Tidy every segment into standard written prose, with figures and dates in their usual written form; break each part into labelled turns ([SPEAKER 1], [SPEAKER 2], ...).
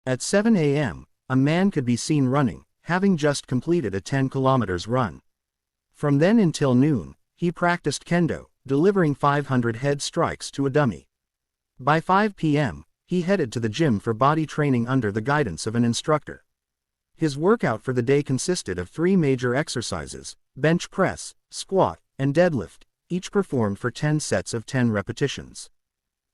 [SPEAKER 1] At 7 a.m., a man could be seen running, having just completed a 10 kilometers run. From then until noon, he practiced kendo, delivering 500 head strikes to a dummy. By 5 p.m., he headed to the gym for body training under the guidance of an instructor. His workout for the day consisted of 3 major exercises: bench press, squat, and deadlift, each performed for 10 sets of 10 repetitions.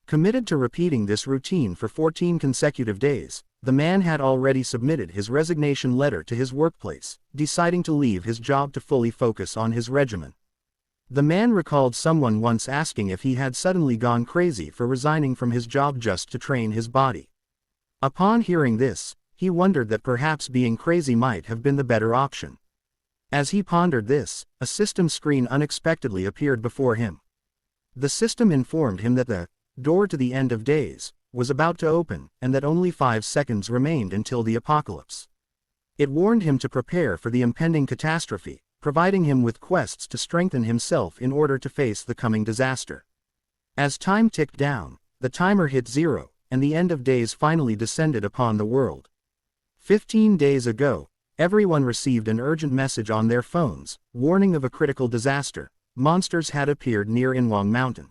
[SPEAKER 1] Committed to repeating this routine for 14 consecutive days, the man had already submitted his resignation letter to his workplace, deciding to leave his job to fully focus on his regimen. The man recalled someone once asking if he had suddenly gone crazy for resigning from his job just to train his body. Upon hearing this, he wondered that perhaps being crazy might have been the better option. As he pondered this, a system screen unexpectedly appeared before him. The system informed him that the door to the end of days was about to open, and that only 5 seconds remained until the apocalypse. It warned him to prepare for the impending catastrophe, providing him with quests to strengthen himself in order to face the coming disaster. As time ticked down, the timer hit 0, and the end of days finally descended upon the world. 15 days ago, everyone received an urgent message on their phones, warning of a critical disaster. Monsters had appeared near Inwang Mountain.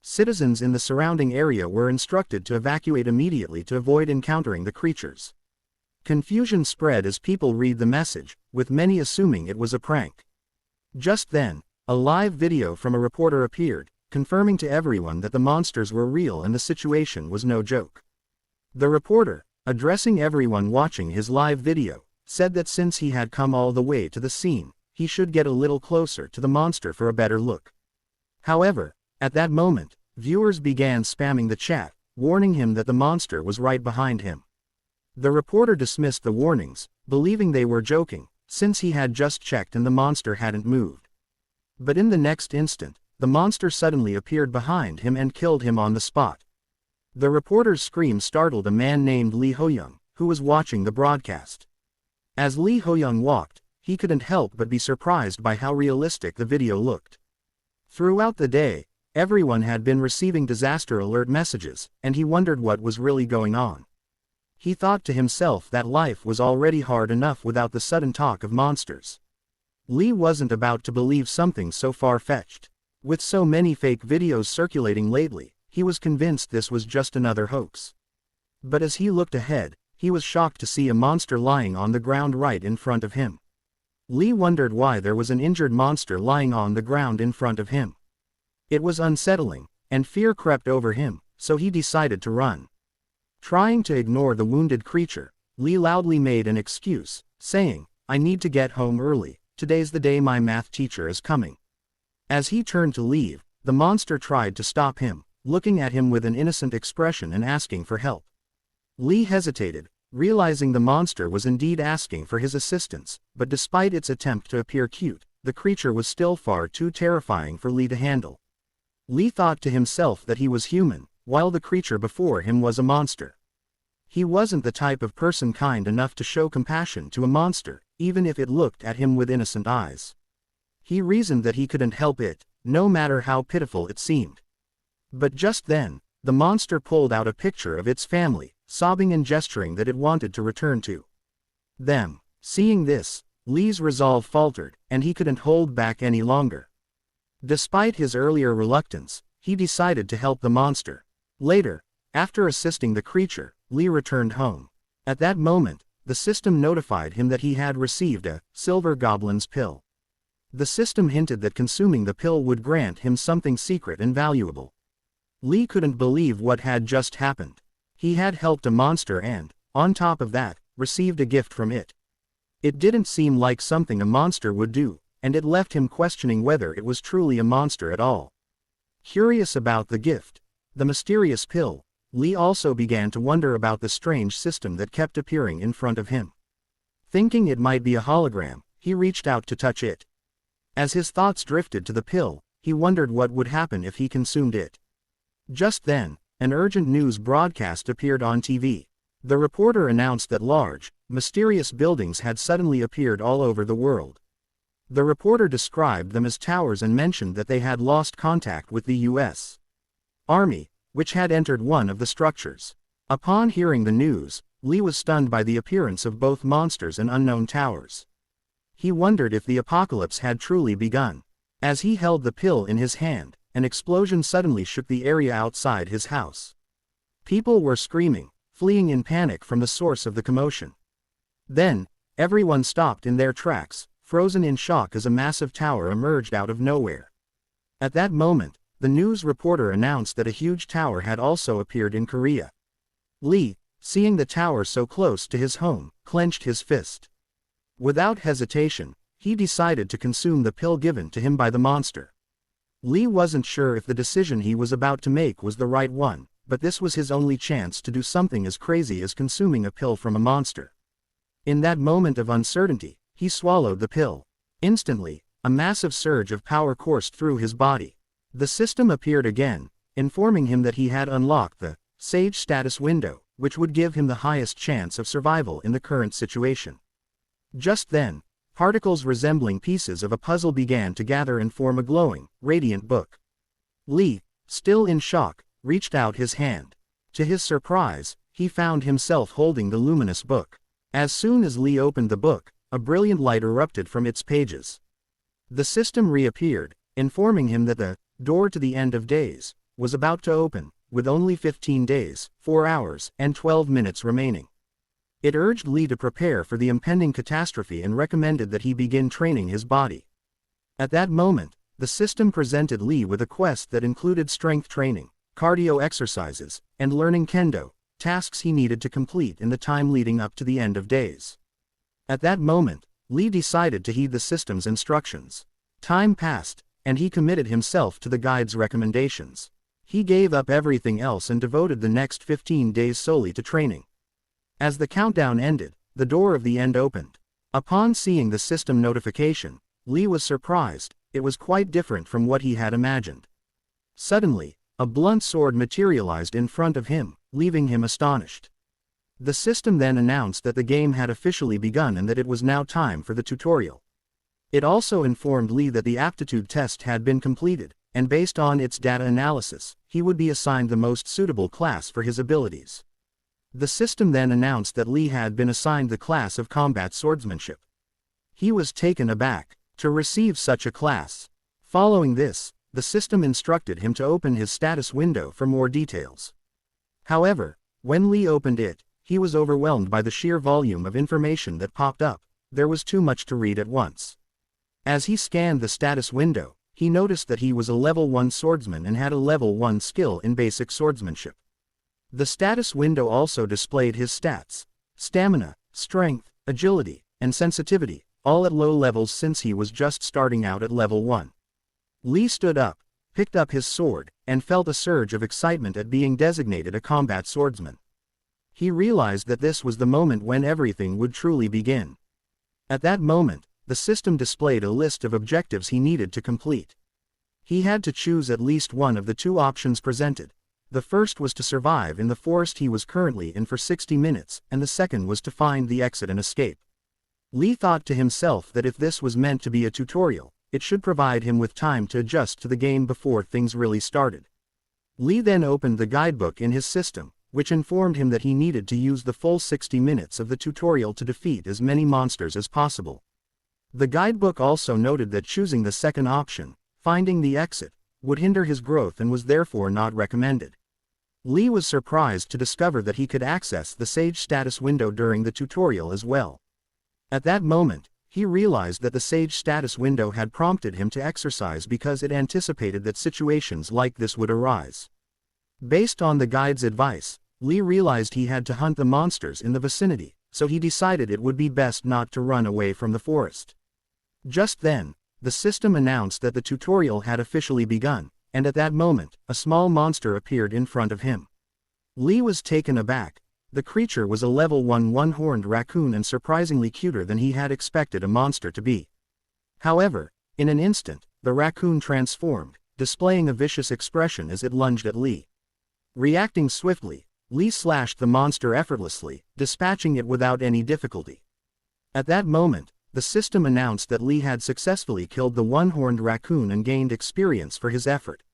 [SPEAKER 1] Citizens in the surrounding area were instructed to evacuate immediately to avoid encountering the creatures. Confusion spread as people read the message, with many assuming it was a prank. Just then, a live video from a reporter appeared, confirming to everyone that the monsters were real and the situation was no joke. The reporter, addressing everyone watching his live video, said that since he had come all the way to the scene, he should get a little closer to the monster for a better look. However, at that moment, viewers began spamming the chat, warning him that the monster was right behind him. The reporter dismissed the warnings, believing they were joking, since he had just checked and the monster hadn't moved. But in the next instant, the monster suddenly appeared behind him and killed him on the spot. The reporter's scream startled a man named Lee Ho-young, who was watching the broadcast. As Lee Ho-young walked, he couldn't help but be surprised by how realistic the video looked. Throughout the day, everyone had been receiving disaster alert messages, and he wondered what was really going on. He thought to himself that life was already hard enough without the sudden talk of monsters. Lee wasn't about to believe something so far-fetched. With so many fake videos circulating lately, he was convinced this was just another hoax. But as he looked ahead, he was shocked to see a monster lying on the ground right in front of him. Lee wondered why there was an injured monster lying on the ground in front of him. It was unsettling, and fear crept over him, so he decided to run. Trying to ignore the wounded creature, Lee loudly made an excuse, saying, "I need to get home early, today's the day my math teacher is coming." As he turned to leave, the monster tried to stop him, looking at him with an innocent expression and asking for help. Lee hesitated, realizing the monster was indeed asking for his assistance, but despite its attempt to appear cute, the creature was still far too terrifying for Lee to handle. Lee thought to himself that he was human, while the creature before him was a monster. He wasn't the type of person kind enough to show compassion to a monster, even if it looked at him with innocent eyes. He reasoned that he couldn't help it, no matter how pitiful it seemed. But just then, the monster pulled out a picture of its family, sobbing and gesturing that it wanted to return to them. Seeing this, Lee's resolve faltered, and he couldn't hold back any longer. Despite his earlier reluctance, he decided to help the monster. Later, after assisting the creature, Lee returned home. At that moment, the system notified him that he had received a silver goblin's pill. The system hinted that consuming the pill would grant him something secret and valuable. Lee couldn't believe what had just happened. He had helped a monster and, on top of that, received a gift from it. It didn't seem like something a monster would do, and it left him questioning whether it was truly a monster at all. Curious about the gift, the mysterious pill, Lee also began to wonder about the strange system that kept appearing in front of him. Thinking it might be a hologram, he reached out to touch it. As his thoughts drifted to the pill, he wondered what would happen if he consumed it. Just then, an urgent news broadcast appeared on TV. The reporter announced that large, mysterious buildings had suddenly appeared all over the world. The reporter described them as towers and mentioned that they had lost contact with the U.S. Army, which had entered one of the structures. Upon hearing the news, Lee was stunned by the appearance of both monsters and unknown towers. He wondered if the apocalypse had truly begun. As he held the pill in his hand, an explosion suddenly shook the area outside his house. People were screaming, fleeing in panic from the source of the commotion. Then, everyone stopped in their tracks, frozen in shock as a massive tower emerged out of nowhere. At that moment, the news reporter announced that a huge tower had also appeared in Korea. Lee, seeing the tower so close to his home, clenched his fist. Without hesitation, he decided to consume the pill given to him by the monster. Lee wasn't sure if the decision he was about to make was the right one, but this was his only chance to do something as crazy as consuming a pill from a monster. In that moment of uncertainty, he swallowed the pill. Instantly, a massive surge of power coursed through his body. The system appeared again, informing him that he had unlocked the Sage status window, which would give him the highest chance of survival in the current situation. Just then, particles resembling pieces of a puzzle began to gather and form a glowing, radiant book. Lee, still in shock, reached out his hand. To his surprise, he found himself holding the luminous book. As soon as Lee opened the book, a brilliant light erupted from its pages. The system reappeared, informing him that the door to the end of days was about to open, with only 15 days, 4 hours, and 12 minutes remaining. It urged Lee to prepare for the impending catastrophe and recommended that he begin training his body. At that moment, the system presented Lee with a quest that included strength training, cardio exercises, and learning kendo, tasks he needed to complete in the time leading up to the end of days. At that moment, Lee decided to heed the system's instructions. Time passed, and he committed himself to the guide's recommendations. He gave up everything else and devoted the next 15 days solely to training. As the countdown ended, the door of the end opened. Upon seeing the system notification, Lee was surprised. It was quite different from what he had imagined. Suddenly, a blunt sword materialized in front of him, leaving him astonished. The system then announced that the game had officially begun and that it was now time for the tutorial. It also informed Lee that the aptitude test had been completed, and based on its data analysis, he would be assigned the most suitable class for his abilities. The system then announced that Lee had been assigned the class of combat swordsmanship. He was taken aback to receive such a class. Following this, the system instructed him to open his status window for more details. However, when Lee opened it, he was overwhelmed by the sheer volume of information that popped up. There was too much to read at once. As he scanned the status window, he noticed that he was a level 1 swordsman and had a level 1 skill in basic swordsmanship. The status window also displayed his stats: stamina, strength, agility, and sensitivity, all at low levels since he was just starting out at level 1. Lee stood up, picked up his sword, and felt a surge of excitement at being designated a combat swordsman. He realized that this was the moment when everything would truly begin. At that moment, the system displayed a list of objectives he needed to complete. He had to choose at least one of the two options presented. The first was to survive in the forest he was currently in for 60 minutes, and the second was to find the exit and escape. Lee thought to himself that if this was meant to be a tutorial, it should provide him with time to adjust to the game before things really started. Lee then opened the guidebook in his system, which informed him that he needed to use the full 60 minutes of the tutorial to defeat as many monsters as possible. The guidebook also noted that choosing the second option, finding the exit, would hinder his growth and was therefore not recommended. Lee was surprised to discover that he could access the Sage status window during the tutorial as well. At that moment, he realized that the Sage status window had prompted him to exercise because it anticipated that situations like this would arise. Based on the guide's advice, Lee realized he had to hunt the monsters in the vicinity, so he decided it would be best not to run away from the forest. Just then, the system announced that the tutorial had officially begun, and at that moment, a small monster appeared in front of him. Lee was taken aback. The creature was a level 1 one-horned raccoon and surprisingly cuter than he had expected a monster to be. However, in an instant, the raccoon transformed, displaying a vicious expression as it lunged at Lee. Reacting swiftly, Lee slashed the monster effortlessly, dispatching it without any difficulty. At that moment, the system announced that Lee had successfully killed the one-horned raccoon and gained experience for his effort.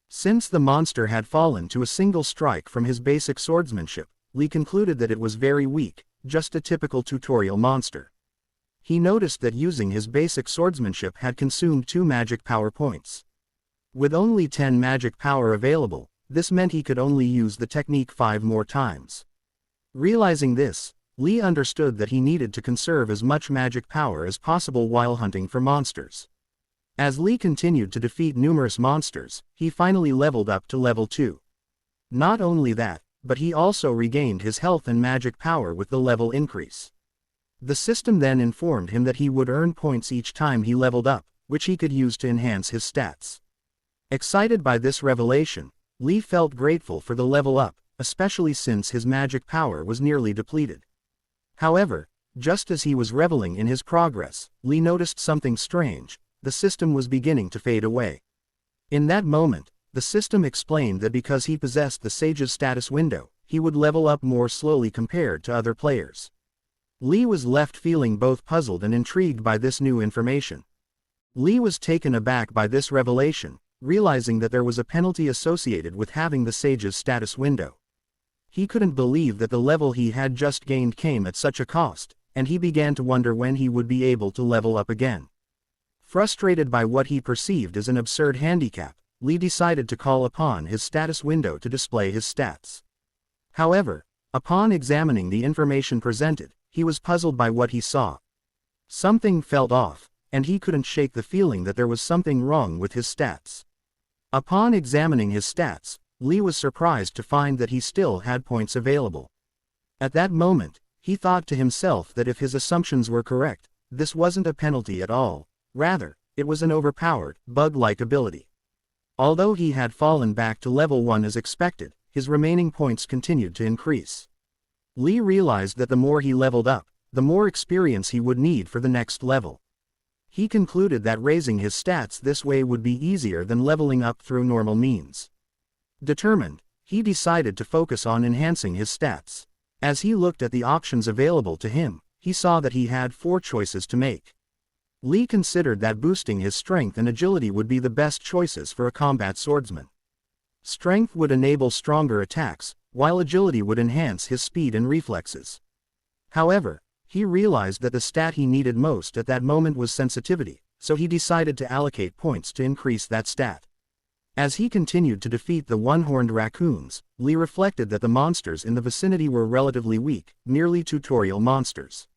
[SPEAKER 1] Since the monster had fallen to a single strike from his basic swordsmanship, Lee concluded that it was very weak, just a typical tutorial monster. He noticed that using his basic swordsmanship had consumed 2 magic power points. With only 10 magic power available, this meant he could only use the technique 5 more times. Realizing this, Lee understood that he needed to conserve as much magic power as possible while hunting for monsters. As Lee continued to defeat numerous monsters, he finally leveled up to level 2. Not only that, but he also regained his health and magic power with the level increase. The system then informed him that he would earn points each time he leveled up, which he could use to enhance his stats. Excited by this revelation, Lee felt grateful for the level up, especially since his magic power was nearly depleted. However, just as he was reveling in his progress, Lee noticed something strange: the system was beginning to fade away. In that moment, the system explained that because he possessed the Sage's status window, he would level up more slowly compared to other players. Lee was left feeling both puzzled and intrigued by this new information. Lee was taken aback by this revelation, realizing that there was a penalty associated with having the Sage's status window. He couldn't believe that the level he had just gained came at such a cost, and he began to wonder when he would be able to level up again. Frustrated by what he perceived as an absurd handicap, Lee decided to call upon his status window to display his stats. However, upon examining the information presented, he was puzzled by what he saw. Something felt off, and he couldn't shake the feeling that there was something wrong with his stats. Upon examining his stats, Lee was surprised to find that he still had points available. At that moment, he thought to himself that if his assumptions were correct, this wasn't a penalty at all. Rather, it was an overpowered, bug-like ability. Although he had fallen back to level 1 as expected, his remaining points continued to increase. Lee realized that the more he leveled up, the more experience he would need for the next level. He concluded that raising his stats this way would be easier than leveling up through normal means. Determined, he decided to focus on enhancing his stats. As he looked at the options available to him, he saw that he had 4 choices to make. Lee considered that boosting his strength and agility would be the best choices for a combat swordsman. Strength would enable stronger attacks, while agility would enhance his speed and reflexes. However, he realized that the stat he needed most at that moment was sensitivity, so he decided to allocate points to increase that stat. As he continued to defeat the one-horned raccoons, Lee reflected that the monsters in the vicinity were relatively weak, merely tutorial monsters.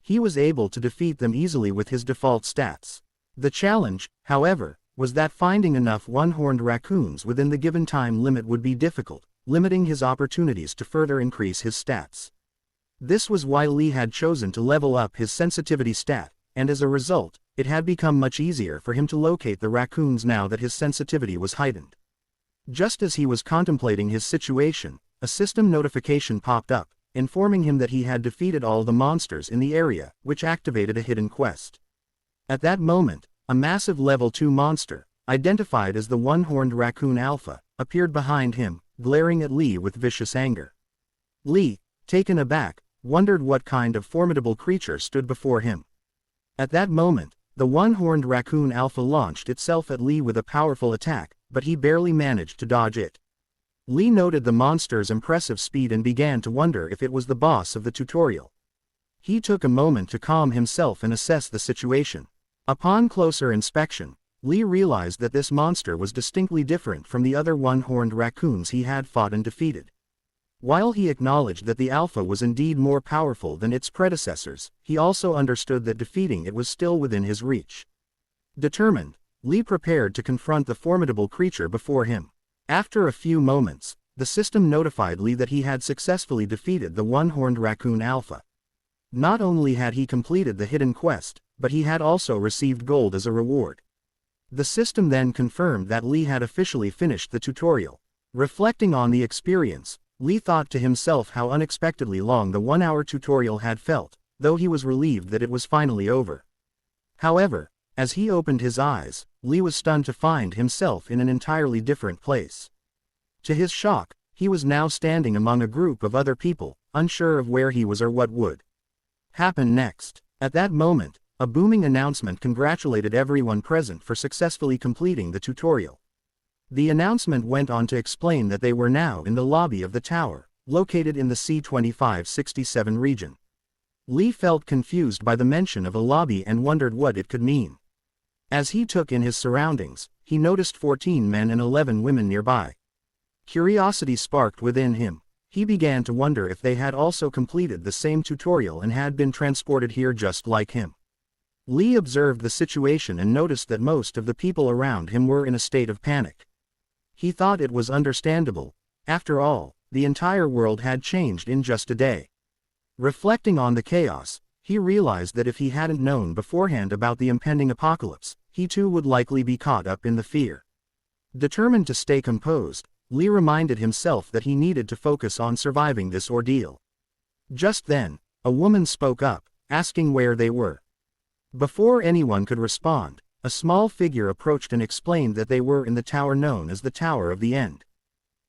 [SPEAKER 1] He was able to defeat them easily with his default stats. The challenge, however, was that finding enough one-horned raccoons within the given time limit would be difficult, limiting his opportunities to further increase his stats. This was why Lee had chosen to level up his sensitivity stat, and as a result, it had become much easier for him to locate the raccoons now that his sensitivity was heightened. Just as he was contemplating his situation, a system notification popped up, informing him that he had defeated all the monsters in the area, which activated a hidden quest. At that moment, a massive level 2 monster, identified as the one-horned raccoon Alpha, appeared behind him, glaring at Lee with vicious anger. Lee, taken aback, wondered what kind of formidable creature stood before him. At that moment, the one-horned raccoon Alpha launched itself at Lee with a powerful attack, but he barely managed to dodge it. Lee noted the monster's impressive speed and began to wonder if it was the boss of the tutorial. He took a moment to calm himself and assess the situation. Upon closer inspection, Lee realized that this monster was distinctly different from the other one-horned raccoons he had fought and defeated. While he acknowledged that the Alpha was indeed more powerful than its predecessors, he also understood that defeating it was still within his reach. Determined, Lee prepared to confront the formidable creature before him. After a few moments, the system notified Lee that he had successfully defeated the one-horned raccoon Alpha. Not only had he completed the hidden quest, but he had also received gold as a reward. The system then confirmed that Lee had officially finished the tutorial. Reflecting on the experience, Lee thought to himself how unexpectedly long the 1-hour tutorial had felt, though he was relieved that it was finally over. However, as he opened his eyes, Lee was stunned to find himself in an entirely different place. To his shock, he was now standing among a group of other people, unsure of where he was or what would happen next. At that moment, a booming announcement congratulated everyone present for successfully completing the tutorial. The announcement went on to explain that they were now in the lobby of the tower. located in the C-2567 region. Lee felt confused by the mention of a lobby and wondered what it could mean. As he took in his surroundings, he noticed 14 men and 11 women nearby. Curiosity sparked within him. He began to wonder if they had also completed the same tutorial and had been transported here just like him. Lee observed the situation and noticed that most of the people around him were in a state of panic. He thought it was understandable. After all, the entire world had changed in just a day. Reflecting on the chaos, he realized that if he hadn't known beforehand about the impending apocalypse, he too would likely be caught up in the fear. Determined to stay composed, Lee reminded himself that he needed to focus on surviving this ordeal. Just then, a woman spoke up, asking where they were. Before anyone could respond, a small figure approached and explained that they were in the tower known as the Tower of the End.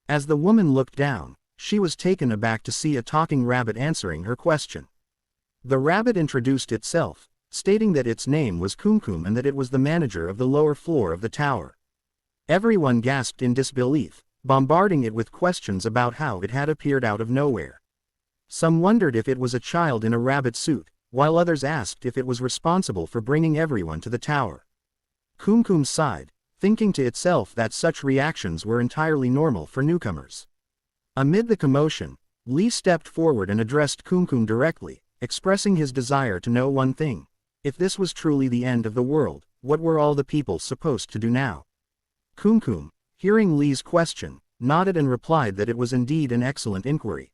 [SPEAKER 1] As the woman looked down, she was taken aback to see a talking rabbit answering her question. The rabbit introduced itself, stating that its name was Kumkum and that it was the manager of the lower floor of the tower. Everyone gasped in disbelief, bombarding it with questions about how it had appeared out of nowhere. Some wondered if it was a child in a rabbit suit, while others asked if it was responsible for bringing everyone to the tower. Kumkum sighed, thinking to itself that such reactions were entirely normal for newcomers. Amid the commotion, Lee stepped forward and addressed Kumkum directly, expressing his desire to know one thing. If this was truly the end of the world, what were all the people supposed to do now? Kumkum, hearing Lee's question, nodded and replied that it was indeed an excellent inquiry.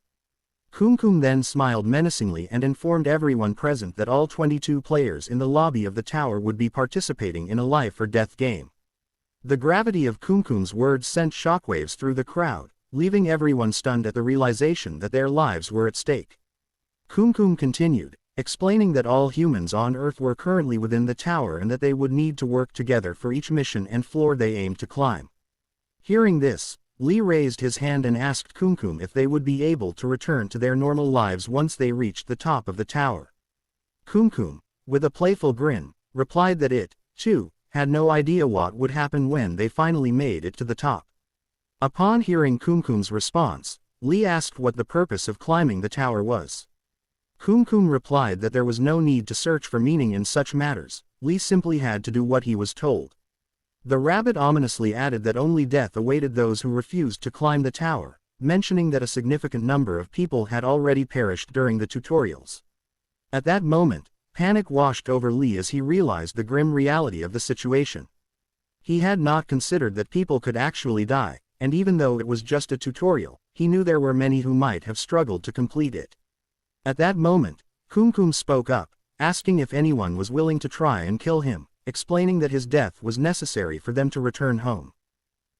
[SPEAKER 1] Kumkum then smiled menacingly and informed everyone present that all 22 players in the lobby of the tower would be participating in a life-or-death game. The gravity of Kumkum's words sent shockwaves through the crowd, leaving everyone stunned at the realization that their lives were at stake. Kumkum continued, explaining that all humans on Earth were currently within the tower and that they would need to work together for each mission and floor they aimed to climb. Hearing this, Lee raised his hand and asked Kumkum if they would be able to return to their normal lives once they reached the top of the tower. Kumkum, with a playful grin, replied that it, too, had no idea what would happen when they finally made it to the top. Upon hearing Kumkum's response, Lee asked what the purpose of climbing the tower was. Kumkum replied that there was no need to search for meaning in such matters, Lee simply had to do what he was told. The rabbit ominously added that only death awaited those who refused to climb the tower, mentioning that a significant number of people had already perished during the tutorials. At that moment, panic washed over Lee as he realized the grim reality of the situation. He had not considered that people could actually die, and even though it was just a tutorial, he knew there were many who might have struggled to complete it. At that moment, Kumkum spoke up, asking if anyone was willing to try and kill him, explaining that his death was necessary for them to return home.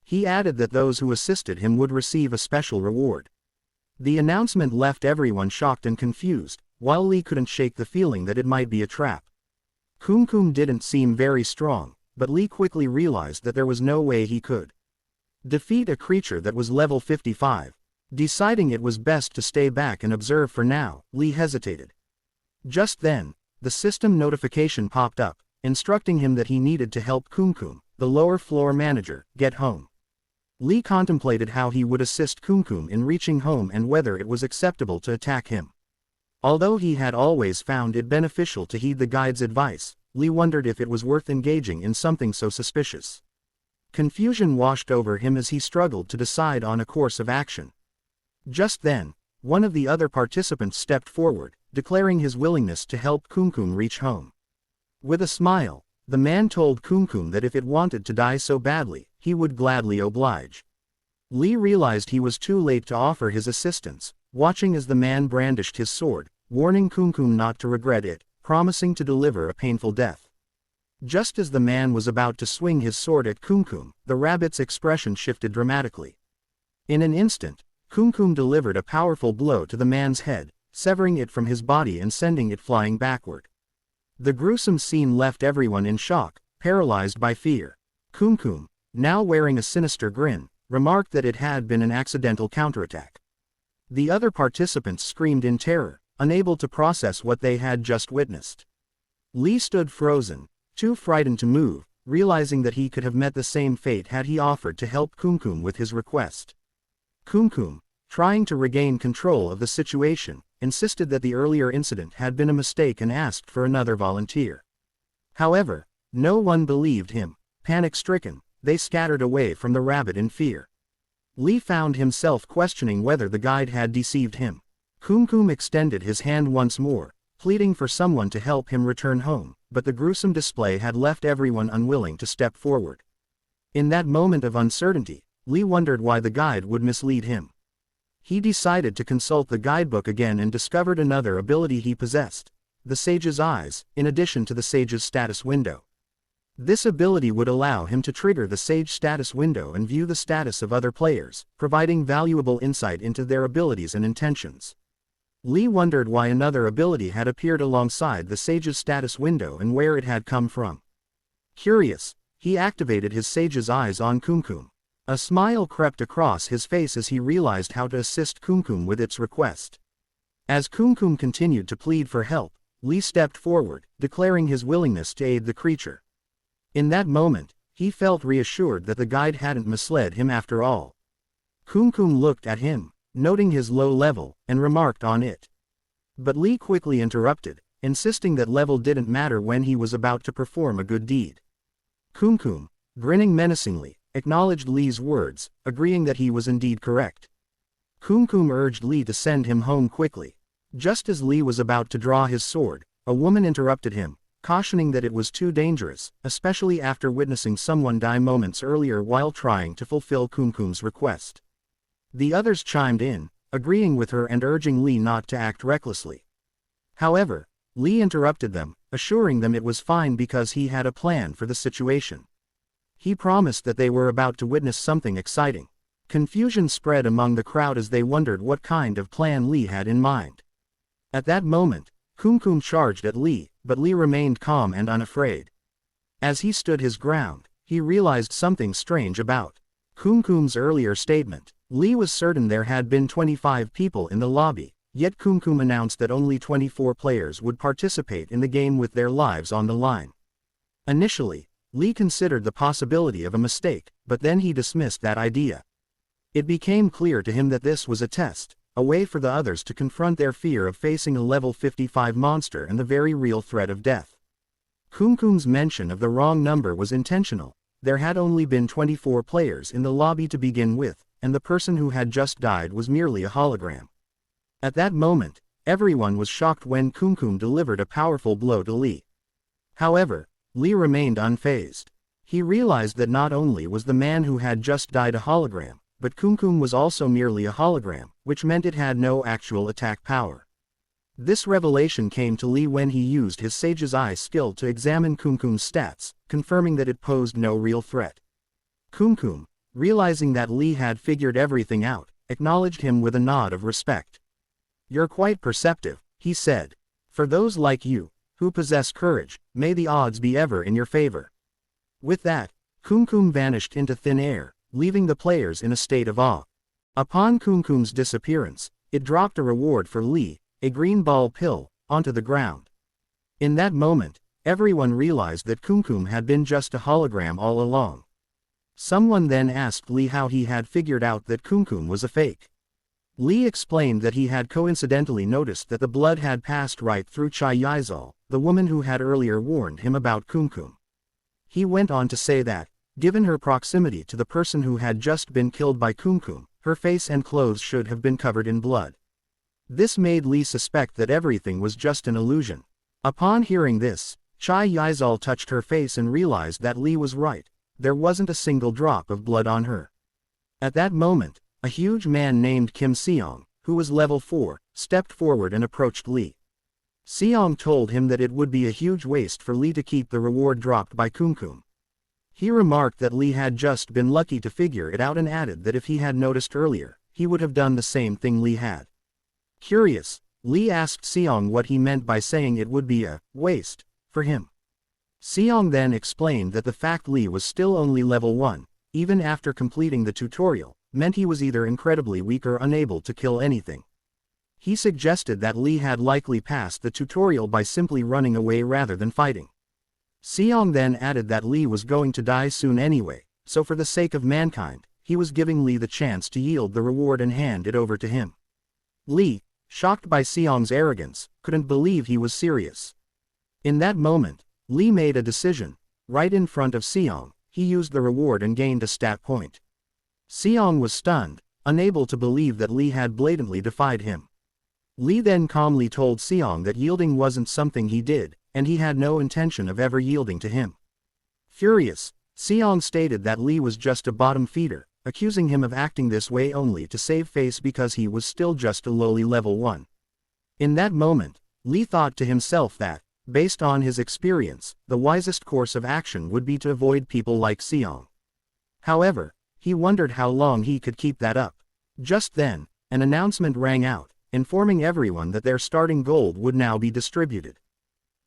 [SPEAKER 1] He added that those who assisted him would receive a special reward. The announcement left everyone shocked and confused, while Lee couldn't shake the feeling that it might be a trap. Kumkum didn't seem very strong, but Lee quickly realized that there was no way he could defeat a creature that was level 55. Deciding it was best to stay back and observe for now, Lee hesitated. Just then, the system notification popped up, instructing him that he needed to help Kumkum, the lower floor manager, get home. Lee contemplated how he would assist Kumkum in reaching home and whether it was acceptable to attack him. Although he had always found it beneficial to heed the guide's advice, Lee wondered if it was worth engaging in something so suspicious. Confusion washed over him as he struggled to decide on a course of action. Just then, one of the other participants stepped forward, declaring his willingness to help Kumkum reach home. With a smile, the man told Kumkum that if it wanted to die so badly, he would gladly oblige. Lee realized he was too late to offer his assistance, watching as the man brandished his sword, warning Kumkum not to regret it, promising to deliver a painful death. Just as the man was about to swing his sword at Kumkum, the rabbit's expression shifted dramatically. In an instant, Kumkum delivered a powerful blow to the man's head, severing it from his body and sending it flying backward. The gruesome scene left everyone in shock, paralyzed by fear. Kumkum, now wearing a sinister grin, remarked that it had been an accidental counterattack. The other participants screamed in terror, unable to process what they had just witnessed. Lee stood frozen, too frightened to move, realizing that he could have met the same fate had he offered to help Kumkum with his request. Kumkum, trying to regain control of the situation, insisted that the earlier incident had been a mistake and asked for another volunteer. However, no one believed him. Panic-stricken, they scattered away from the rabbit in fear. Lee found himself questioning whether the guide had deceived him. Kumkum extended his hand once more, pleading for someone to help him return home, but the gruesome display had left everyone unwilling to step forward. In that moment of uncertainty, Lee wondered why the guide would mislead him. He decided to consult the guidebook again and discovered another ability he possessed: the Sage's Eyes, in addition to the Sage's status window. This ability would allow him to trigger the Sage status window and view the status of other players, providing valuable insight into their abilities and intentions. Lee wondered why another ability had appeared alongside the Sage's status window and where it had come from. Curious, he activated his Sage's Eyes on Kumkum. A smile crept across his face as he realized how to assist Kumkum with its request. As Kumkum continued to plead for help, Lee stepped forward, declaring his willingness to aid the creature. In that moment, he felt reassured that the guide hadn't misled him after all. Kumkum looked at him, noting his low level, and remarked on it. But Lee quickly interrupted, insisting that level didn't matter when he was about to perform a good deed. Kumkum, grinning menacingly, acknowledged Lee's words, agreeing that he was indeed correct. Kumkum urged Lee to send him home quickly. Just as Lee was about to draw his sword, a woman interrupted him, cautioning that it was too dangerous, especially after witnessing someone die moments earlier while trying to fulfill Kumkum's request. The others chimed in, agreeing with her and urging Lee not to act recklessly. However, Lee interrupted them, assuring them it was fine because he had a plan for the situation. He promised that they were about to witness something exciting. Confusion spread among the crowd as they wondered what kind of plan Lee had in mind. At that moment, Kumkum charged at Lee, but Lee remained calm and unafraid. As he stood his ground, he realized something strange about Kumkum's earlier statement. Lee was certain there had been 25 people in the lobby, yet Kumkum announced that only 24 players would participate in the game with their lives on the line. Initially, Lee considered the possibility of a mistake, but then he dismissed that idea. It became clear to him that this was a test, a way for the others to confront their fear of facing a level 55 monster and the very real threat of death. Kumkum's mention of the wrong number was intentional. There had only been 24 players in the lobby to begin with, and the person who had just died was merely a hologram. At that moment, everyone was shocked when Kumkum delivered a powerful blow to Lee. However, Lee remained unfazed. He realized that not only was the man who had just died a hologram, but Kumkum was also merely a hologram, which meant it had no actual attack power. This revelation came to Lee when he used his Sage's Eye skill to examine Kumkum's stats, confirming that it posed no real threat. Kumkum, realizing that Lee had figured everything out, acknowledged him with a nod of respect. "You're quite perceptive," he said. "For those like you, who possess courage, may the odds be ever in your favor." With that, Kumkum vanished into thin air, leaving the players in a state of awe. Upon Kumkum's disappearance, it dropped a reward for Lee, a green ball pill, onto the ground. In that moment, everyone realized that Kumkum had been just a hologram all along. Someone then asked Lee how he had figured out that Kumkum was a fake. Lee explained that he had coincidentally noticed that the blood had passed right through Chai Yizal, the woman who had earlier warned him about Kumkum. He went on to say that, given her proximity to the person who had just been killed by Kumkum, her face and clothes should have been covered in blood. This made Lee suspect that everything was just an illusion. Upon hearing this, Chai Yizal touched her face and realized that Lee was right. There wasn't a single drop of blood on her. At that moment, a huge man named Kim Seong, who was level 4, stepped forward and approached Lee. Seong told him that it would be a huge waste for Lee to keep the reward dropped by Kumkum. He remarked that Lee had just been lucky to figure it out and added that if he had noticed earlier, he would have done the same thing Lee had. Curious, Lee asked Seong what he meant by saying it would be a waste for him. Seong then explained that the fact Lee was still only level 1, even after completing the tutorial, meant he was either incredibly weak or unable to kill anything. He suggested that Lee had likely passed the tutorial by simply running away rather than fighting. Seong then added that Lee was going to die soon anyway, so for the sake of mankind, he he was giving Li the chance to yield the reward and hand it over to him. Li, shocked by Xiong's arrogance, couldn't believe he was serious. In that moment, Li made a decision. Right in front of Xiong, he used the reward and gained a stat point. Xiong was stunned, unable to believe that Li had blatantly defied him. Li then calmly told Xiong that yielding wasn't something he did, and he had no intention of ever yielding to him. Furious, Xiong stated that Li was just a bottom feeder, accusing him of acting this way only to save face because he was still just a lowly level 1. In that moment, Li thought to himself that, based on his experience, the wisest course of action would be to avoid people like Xiong. However, he wondered how long he could keep that up. Just then, an announcement rang out, informing everyone that their starting gold would now be distributed.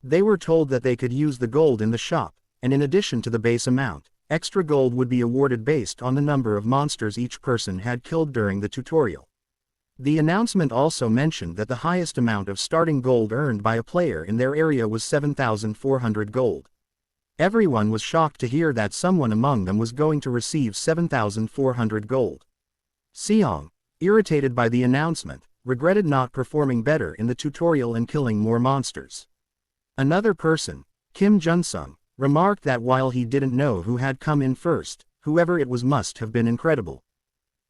[SPEAKER 1] They were told that they could use the gold in the shop, and in addition to the base amount, extra gold would be awarded based on the number of monsters each person had killed during the tutorial. The announcement also mentioned that the highest amount of starting gold earned by a player in their area was 7,400 gold. Everyone was shocked to hear that someone among them was going to receive 7,400 gold. Xiong, irritated by the announcement, regretted not performing better in the tutorial and killing more monsters. Another person, Kim Junsung, remarked that while he didn't know who had come in first, whoever it was must have been incredible.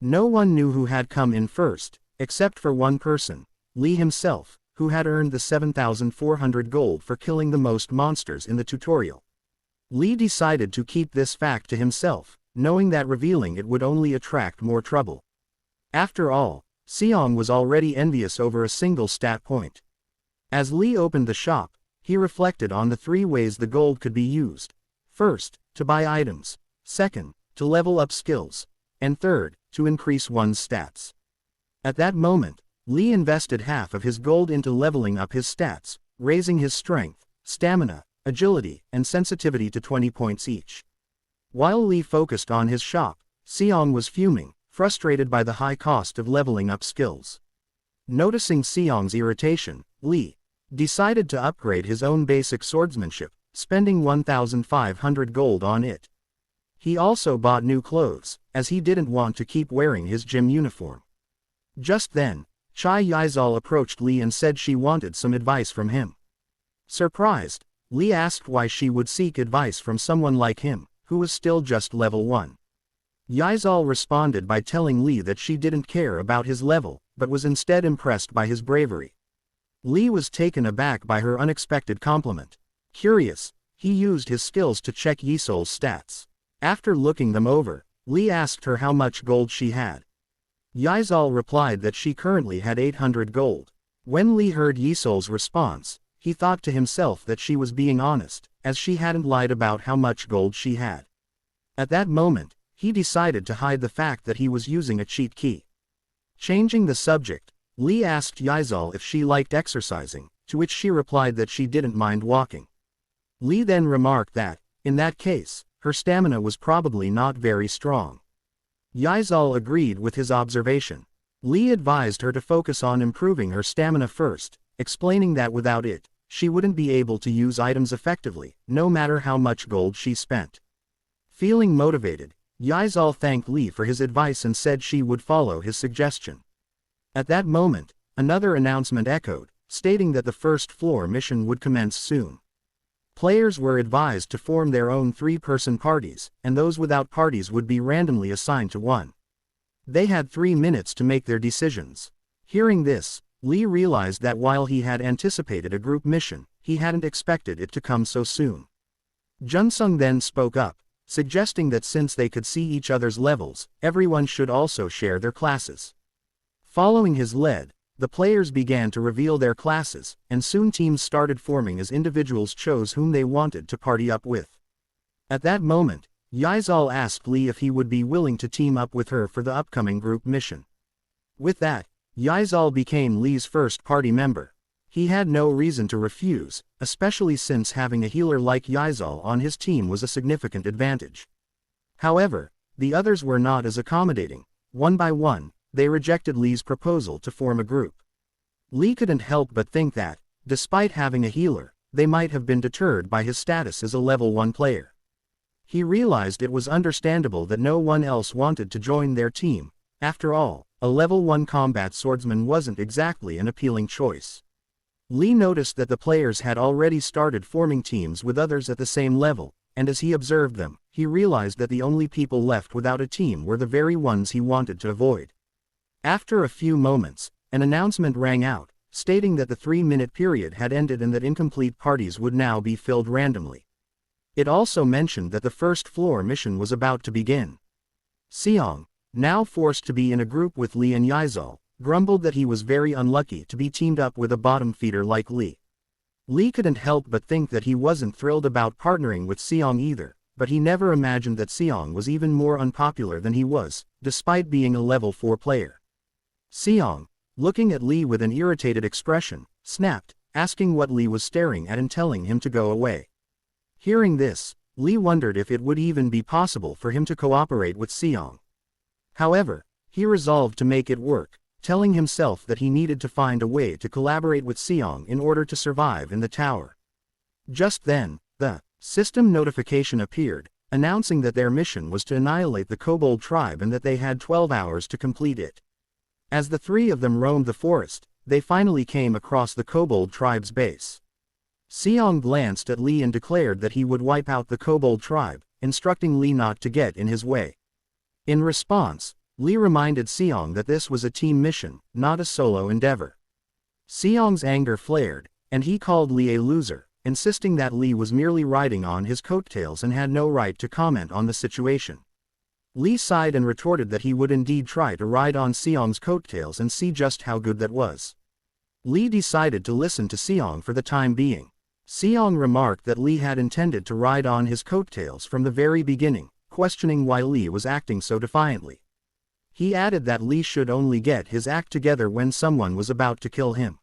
[SPEAKER 1] No one knew who had come in first, except for one person, Li himself, who had earned the 7,400 gold for killing the most monsters in the tutorial. Li decided to keep this fact to himself, knowing that revealing it would only attract more trouble. After all, Xiong was already envious over a single stat point. As Li opened the shop, he reflected on the 3 ways the gold could be used. First, to buy items. Second, to level up skills. And third, to increase one's stats. At that moment, Li invested half of his gold into leveling up his stats, raising his strength, stamina, agility, and sensitivity to 20 points each. While Li focused on his shop, Xiong was fuming, frustrated by the high cost of leveling up skills. Noticing Xiong's irritation, Li decided to upgrade his own basic swordsmanship, spending 1,500 gold on it. He also bought new clothes, as he didn't want to keep wearing his gym uniform. Just then, Chai Yizal approached Li and said she wanted some advice from him. Surprised, Li asked why she would seek advice from someone like him, who was still just level 1. Yizal responded by telling Li that she didn't care about his level, but was instead impressed by his bravery. Li was taken aback by her unexpected compliment. Curious, he used his skills to check Yisol's stats. After looking them over, Li asked her how much gold she had. Yizal replied that she currently had 800 gold. When Li heard Yisol's response, he thought to himself that she was being honest, as she hadn't lied about how much gold she had. At that moment, he decided to hide the fact that he was using a cheat key. Changing the subject, Li asked Yizal if she liked exercising, to which she replied that she didn't mind walking. Li then remarked that, in that case, her stamina was probably not very strong. Yizal agreed with his observation. Li advised her to focus on improving her stamina first, explaining that without it, she wouldn't be able to use items effectively, no matter how much gold she spent. Feeling motivated, Yizal thanked Li for his advice and said she would follow his suggestion. At that moment, another announcement echoed, stating that the first floor mission would commence soon. Players were advised to form their own 3-person parties, and those without parties would be randomly assigned to one. They had 3 minutes to make their decisions. Hearing this, Li realized that while he had anticipated a group mission, he hadn't expected it to come so soon. Junsung then spoke up, suggesting that since they could see each other's levels, everyone should also share their classes. Following his lead, the players began to reveal their classes, and soon teams started forming as individuals chose whom they wanted to party up with. At that moment, Yizal asked Li if he would be willing to team up with her for the upcoming group mission. With that, Yizal became Li's first party member. He had no reason to refuse, especially since having a healer like Yizal on his team was a significant advantage. However, the others were not as accommodating. One by one, they rejected Li's proposal to form a group. Li couldn't help but think that, despite having a healer, they might have been deterred by his status as a level 1 player. He realized it was understandable that no one else wanted to join their team. After all, a level 1 combat swordsman wasn't exactly an appealing choice. Lee noticed that the players had already started forming teams with others at the same level, and as he observed them, he realized that the only people left without a team were the very ones he wanted to avoid. After a few moments, an announcement rang out, stating that the 3-minute period had ended and that incomplete parties would now be filled randomly. It also mentioned that the first floor mission was about to begin. Seong, now forced to be in a group with Lee and Yizal, grumbled that he was very unlucky to be teamed up with a bottom feeder like Lee. Lee couldn't help but think that he wasn't thrilled about partnering with Seong either, but he never imagined that Seong was even more unpopular than he was, despite being a level 4 player. Seong, looking at Lee with an irritated expression, snapped, asking what Lee was staring at and telling him to go away. Hearing this, Lee wondered if it would even be possible for him to cooperate with Seong. However, he resolved to make it work, telling himself that he needed to find a way to collaborate with Seong in order to survive in the tower. Just then, the system notification appeared, announcing that their mission was to annihilate the Kobold tribe and that they had 12 hours to complete it. As the three of them roamed the forest, they finally came across the Kobold tribe's base. Seong glanced at Lee and declared that he would wipe out the Kobold tribe, instructing Lee not to get in his way. In response, Lee reminded Seong that this was a team mission, not a solo endeavor. Seong's anger flared, and he called Lee a loser, insisting that Lee was merely riding on his coattails and had no right to comment on the situation. Lee sighed and retorted that he would indeed try to ride on Seong's coattails and see just how good that was. Lee decided to listen to Seong for the time being. Seong remarked that Lee had intended to ride on his coattails from the very beginning, questioning why Lee was acting so defiantly. He added that Lee should only get his act together when someone was about to kill him.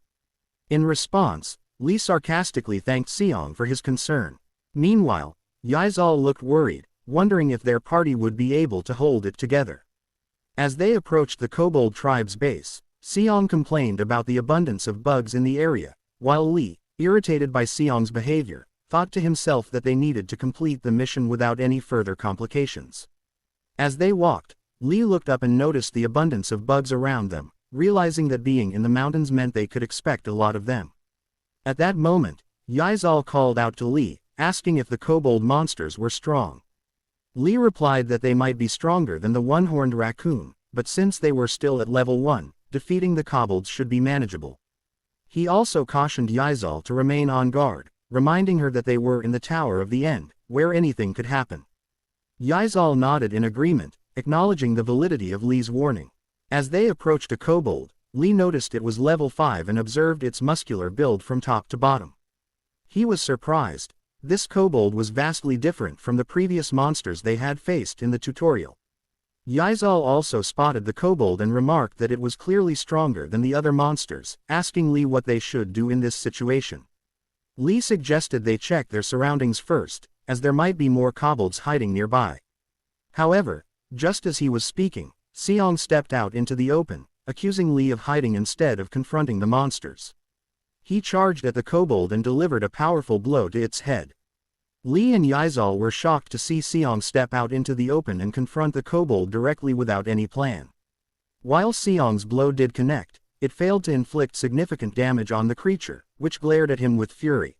[SPEAKER 1] In response, Lee sarcastically thanked Seong for his concern. Meanwhile, Yizal looked worried, wondering if their party would be able to hold it together. As they approached the Kobold tribe's base, Seong complained about the abundance of bugs in the area, while Lee, irritated by Seong's behavior, thought to himself that they needed to complete the mission without any further complications. As they walked, Lee looked up and noticed the abundance of bugs around them, realizing that being in the mountains meant they could expect a lot of them. At that moment, Yizal called out to Lee, asking if the kobold monsters were strong. Lee replied that they might be stronger than the one-horned raccoon, but since they were still at level 1, defeating the kobolds should be manageable. He also cautioned Yizal to remain on guard, reminding her that they were in the Tower of the End, where anything could happen. Yizal nodded in agreement, acknowledging the validity of Lee's warning. As they approached a kobold, Lee noticed it was level 5 and observed its muscular build from top to bottom. He was surprised. This kobold was vastly different from the previous monsters they had faced in the tutorial. Yizal also spotted the kobold and remarked that it was clearly stronger than the other monsters, asking Lee what they should do in this situation. Lee suggested they check their surroundings first, as there might be more kobolds hiding nearby. However, just as he was speaking, Seong stepped out into the open, accusing Lee of hiding instead of confronting the monsters. He charged at the kobold and delivered a powerful blow to its head. Lee and Yizal were shocked to see Seong step out into the open and confront the kobold directly without any plan. While Seong's blow did connect, it failed to inflict significant damage on the creature, which glared at him with fury.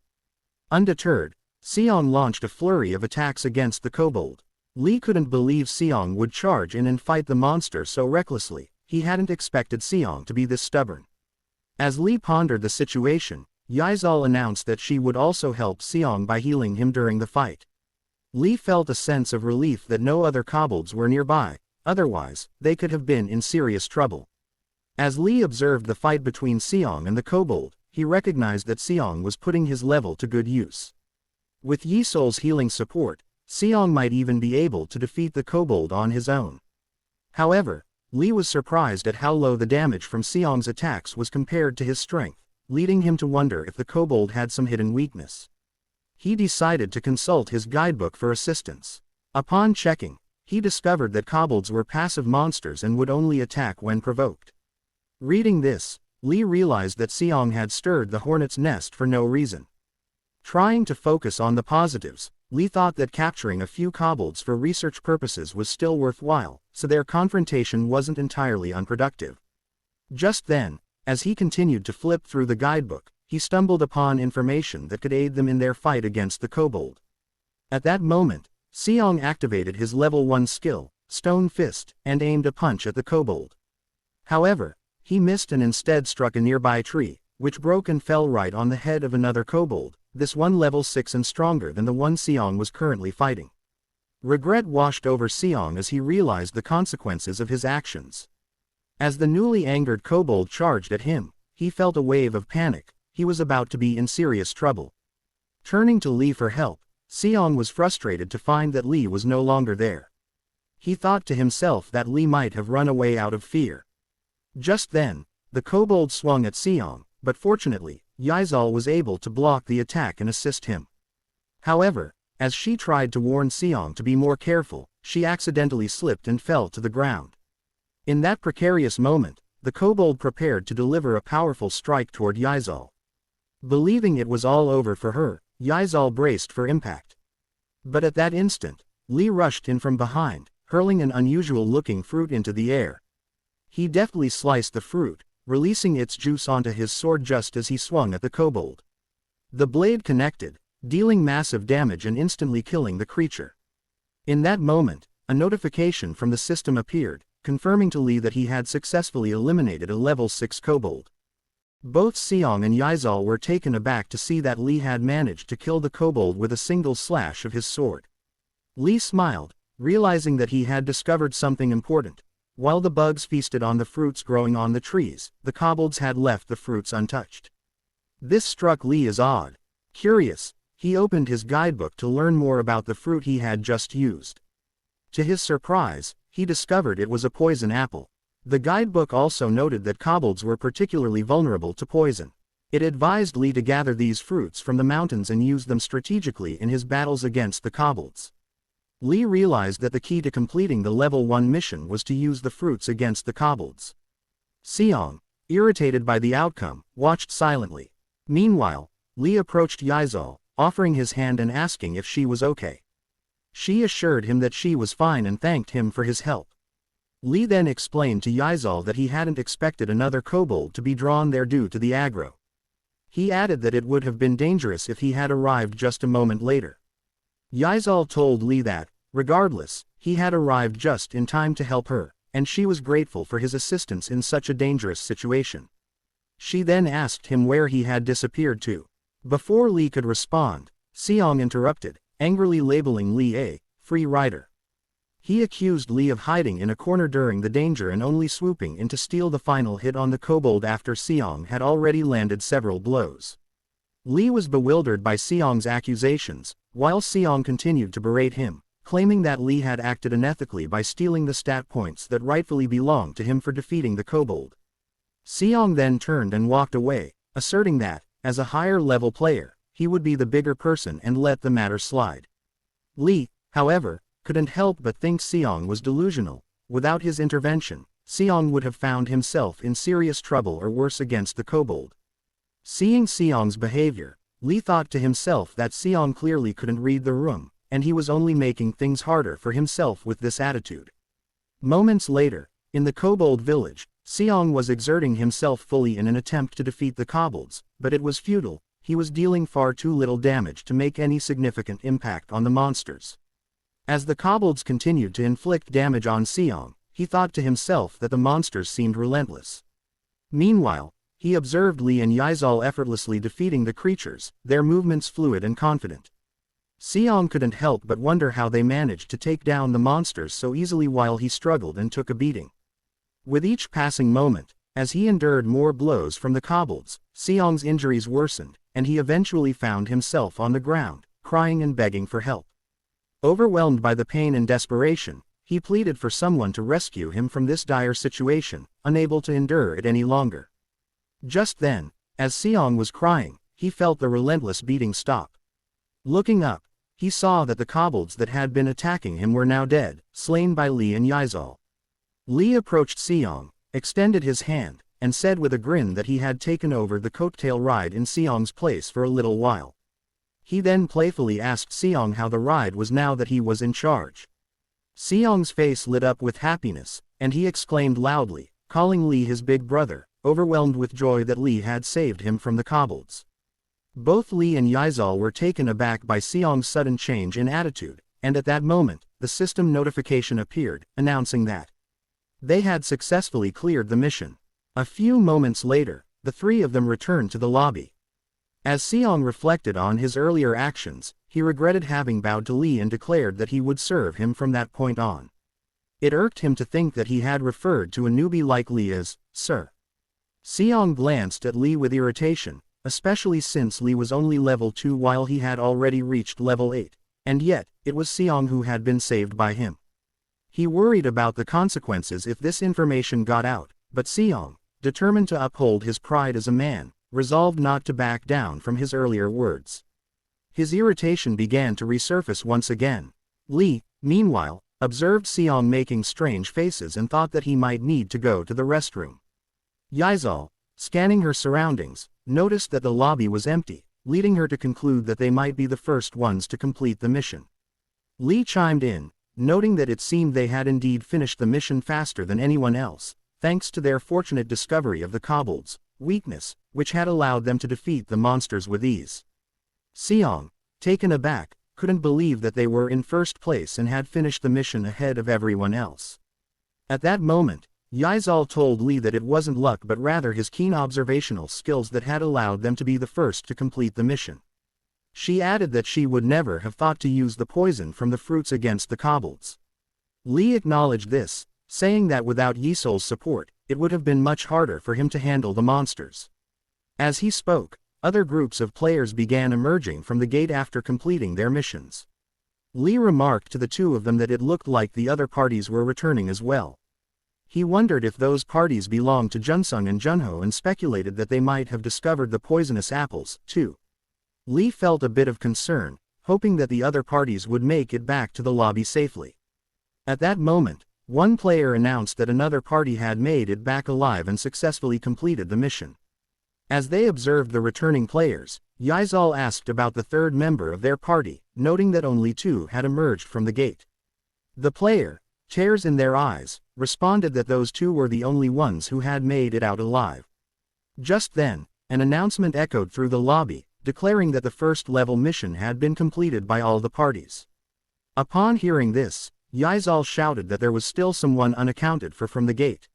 [SPEAKER 1] Undeterred, Seong launched a flurry of attacks against the kobold. Lee couldn't believe Seong would charge in and fight the monster so recklessly. He hadn't expected Seong to be this stubborn. As Lee pondered the situation, Yizal announced that she would also help Seong by healing him during the fight. Lee felt a sense of relief that no other kobolds were nearby, otherwise, they could have been in serious trouble. As Lee observed the fight between Seong and the kobold, he recognized that Seong was putting his level to good use. With Yisol's healing support, Seong might even be able to defeat the kobold on his own. However, Lee was surprised at how low the damage from Seong's attacks was compared to his strength, leading him to wonder if the kobold had some hidden weakness. He decided to consult his guidebook for assistance. Upon checking, he discovered that kobolds were passive monsters and would only attack when provoked. Reading this, Lee realized that Seong had stirred the hornet's nest for no reason. Trying to focus on the positives, Li thought that capturing a few kobolds for research purposes was still worthwhile, so their confrontation wasn't entirely unproductive. Just then, as he continued to flip through the guidebook, he stumbled upon information that could aid them in their fight against the kobold. At that moment, Seong activated his level 1 skill, Stone Fist, and aimed a punch at the kobold. However, he missed and instead struck a nearby tree, which broke and fell right on the head of another kobold, this one level 6 and stronger than the one Seong was currently fighting. Regret washed over Seong as he realized the consequences of his actions. As the newly angered kobold charged at him, he felt a wave of panic. He was about to be in serious trouble. Turning to Li for help, Seong was frustrated to find that Li was no longer there. He thought to himself that Li might have run away out of fear. Just then, the kobold swung at Seong, but fortunately, Yizal was able to block the attack and assist him. However, as she tried to warn Seong to be more careful, she accidentally slipped and fell to the ground. In that precarious moment, the kobold prepared to deliver a powerful strike toward Yizal. Believing it was all over for her, Yizal braced for impact. But at that instant, Li rushed in from behind, hurling an unusual-looking fruit into the air. He deftly sliced the fruit, releasing its juice onto his sword just as he swung at the kobold. The blade connected, dealing massive damage and instantly killing the creature. In that moment, a notification from the system appeared, confirming to Li that he had successfully eliminated a level 6 kobold. Both Seong and Yizal were taken aback to see that Li had managed to kill the kobold with a single slash of his sword. Li smiled, realizing that he had discovered something important. While the bugs feasted on the fruits growing on the trees, the kobolds had left the fruits untouched. This struck Li as odd. Curious, he opened his guidebook to learn more about the fruit he had just used. To his surprise, he discovered it was a poison apple. The guidebook also noted that kobolds were particularly vulnerable to poison. It advised Li to gather these fruits from the mountains and use them strategically in his battles against the kobolds. Li realized that the key to completing the level 1 mission was to use the fruits against the kobolds. Seong, irritated by the outcome, watched silently. Meanwhile, Li approached Yizal, offering his hand and asking if she was okay. She assured him that she was fine and thanked him for his help. Li then explained to Yizal that he hadn't expected another kobold to be drawn there due to the aggro. He added that it would have been dangerous if he had arrived just a moment later. Yizal told Li that, regardless, he had arrived just in time to help her, and she was grateful for his assistance in such a dangerous situation. She then asked him where he had disappeared to. Before Li could respond, Seong interrupted, angrily labeling Li a free rider. He accused Li of hiding in a corner during the danger and only swooping in to steal the final hit on the kobold after Seong had already landed several blows. Li was bewildered by Seong's accusations, while Seong continued to berate him, claiming that Li had acted unethically by stealing the stat points that rightfully belonged to him for defeating the kobold. Seong then turned and walked away, asserting that, as a higher-level player, he would be the bigger person and let the matter slide. Li, however, couldn't help but think Seong was delusional. Without his intervention, Seong would have found himself in serious trouble or worse against the kobold. Seeing Seong's behavior, Li thought to himself that Seong clearly couldn't read the room, and he was only making things harder for himself with this attitude. Moments later, in the kobold village, Seong was exerting himself fully in an attempt to defeat the kobolds, but it was futile. He was dealing far too little damage to make any significant impact on the monsters. As the kobolds continued to inflict damage on Seong, he thought to himself that the monsters seemed relentless. Meanwhile, he observed Li and Yizal effortlessly defeating the creatures, their movements fluid and confident. Seong couldn't help but wonder how they managed to take down the monsters so easily while he struggled and took a beating. With each passing moment, as he endured more blows from the kobolds, Seong's injuries worsened, and he eventually found himself on the ground, crying and begging for help. Overwhelmed by the pain and desperation, he pleaded for someone to rescue him from this dire situation, unable to endure it any longer. Just then, as Seong was crying, he felt the relentless beating stop. Looking up, he saw that the kobolds that had been attacking him were now dead, slain by Li and Yizal. Li approached Seong, extended his hand, and said with a grin that he had taken over the coattail ride in Seong's place for a little while. He then playfully asked Seong how the ride was now that he was in charge. Seong's face lit up with happiness, and he exclaimed loudly, calling Lee his big brother, overwhelmed with joy that Lee had saved him from the kobolds. Both Lee and Yizal were taken aback by Seong's sudden change in attitude, and at that moment, the system notification appeared, announcing that they had successfully cleared the mission. A few moments later, the three of them returned to the lobby. As Seong reflected on his earlier actions, he regretted having bowed to Lee and declared that he would serve him from that point on. It irked him to think that he had referred to a newbie like Lee as, Sir. Seong glanced at Lee with irritation, especially since Lee was only level 2 while he had already reached level 8, and yet, it was Seong who had been saved by him. He worried about the consequences if this information got out, but Seong, determined to uphold his pride as a man, resolved not to back down from his earlier words. His irritation began to resurface once again. Lee, meanwhile, observed Seong making strange faces and thought that he might need to go to the restroom. Yizal, scanning her surroundings, noticed that the lobby was empty, leading her to conclude that they might be the first ones to complete the mission. Lee chimed in, noting that it seemed they had indeed finished the mission faster than anyone else, thanks to their fortunate discovery of the kobolds' weakness, which had allowed them to defeat the monsters with ease. Seong, taken aback, couldn't believe that they were in first place and had finished the mission ahead of everyone else. At that moment, Yizal told Lee that it wasn't luck but rather his keen observational skills that had allowed them to be the first to complete the mission. She added that she would never have thought to use the poison from the fruits against the kobolds. Lee acknowledged this, saying that without Yisol's support, it would have been much harder for him to handle the monsters. As he spoke, other groups of players began emerging from the gate after completing their missions. Lee remarked to the two of them that it looked like the other parties were returning as well. He wondered if those parties belonged to Junsung and Junho and speculated that they might have discovered the poisonous apples, too. Lee felt a bit of concern, hoping that the other parties would make it back to the lobby safely. At that moment, one player announced that another party had made it back alive and successfully completed the mission. As they observed the returning players, Yizal asked about the third member of their party, noting that only 2 had emerged from the gate. The player, tears in their eyes, responded that those 2 were the only ones who had made it out alive. Just then, an announcement echoed through the lobby, declaring that the first level mission had been completed by all the parties. Upon hearing this, Yizal shouted that there was still someone unaccounted for from the gate.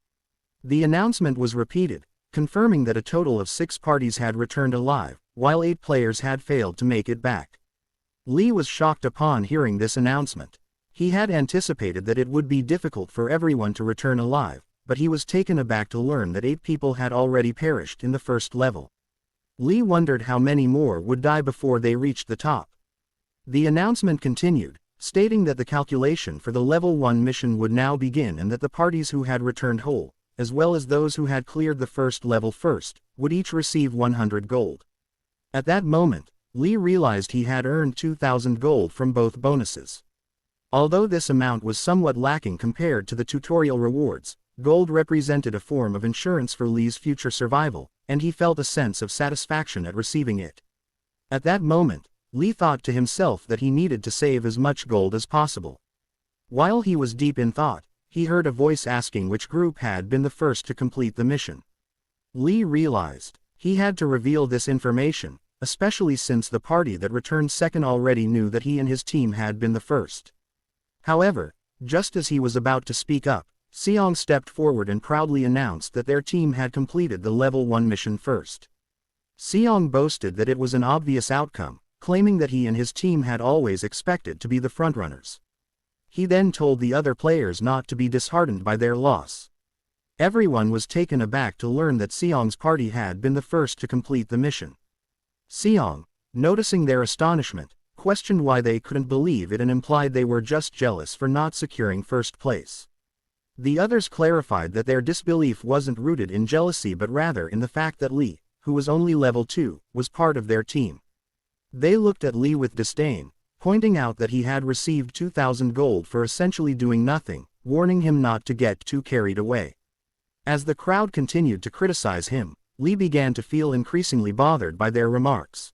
[SPEAKER 1] The announcement was repeated, confirming that a total of 6 parties had returned alive, while 8 players had failed to make it back. Lee was shocked upon hearing this announcement. He had anticipated that it would be difficult for everyone to return alive, but he was taken aback to learn that 8 people had already perished in the first level. Lee wondered how many more would die before they reached the top. The announcement continued, stating that the calculation for the level 1 mission would now begin and that the parties who had returned whole, as well as those who had cleared the first level first, would each receive 100 gold. At that moment, Lee realized he had earned 2,000 gold from both bonuses. Although this amount was somewhat lacking compared to the tutorial rewards, gold represented a form of insurance for Lee's future survival, and he felt a sense of satisfaction at receiving it. At that moment, Lee thought to himself that he needed to save as much gold as possible. While he was deep in thought, he heard a voice asking which group had been the first to complete the mission. Lee realized he had to reveal this information, especially since the party that returned second already knew that he and his team had been the first. However, just as he was about to speak up, Seong stepped forward and proudly announced that their team had completed the level 1 mission first. Seong boasted that it was an obvious outcome, claiming that he and his team had always expected to be the frontrunners. He then told the other players not to be disheartened by their loss. Everyone was taken aback to learn that Seong's party had been the first to complete the mission. Seong, noticing their astonishment, questioned why they couldn't believe it and implied they were just jealous for not securing first place. The others clarified that their disbelief wasn't rooted in jealousy but rather in the fact that Lee, who was only level 2, was part of their team. They looked at Lee with disdain, pointing out that he had received 2,000 gold for essentially doing nothing, warning him not to get too carried away. As the crowd continued to criticize him, Lee began to feel increasingly bothered by their remarks.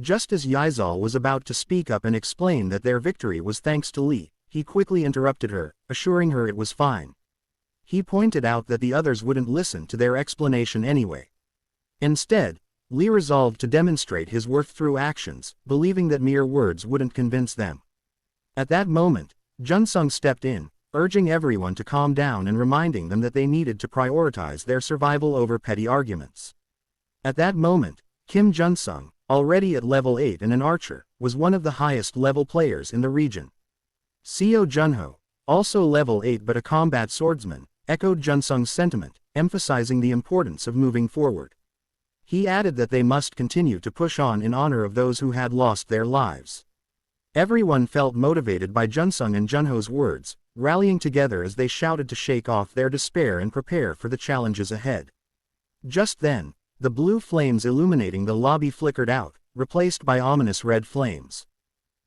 [SPEAKER 1] Just as Yizal was about to speak up and explain that their victory was thanks to Lee, he quickly interrupted her, assuring her it was fine. He pointed out that the others wouldn't listen to their explanation anyway. Instead, Lee resolved to demonstrate his worth through actions, believing that mere words wouldn't convince them. At that moment, Junsung stepped in, urging everyone to calm down and reminding them that they needed to prioritize their survival over petty arguments. At that moment, Kim Junsung, already at level 8 and an archer, was one of the highest level players in the region. Seo Junho, also level 8 but a combat swordsman, echoed Junsung's sentiment, emphasizing the importance of moving forward. He added that they must continue to push on in honor of those who had lost their lives. Everyone felt motivated by Junsung and Junho's words, rallying together as they shouted to shake off their despair and prepare for the challenges ahead. Just then, the blue flames illuminating the lobby flickered out, replaced by ominous red flames.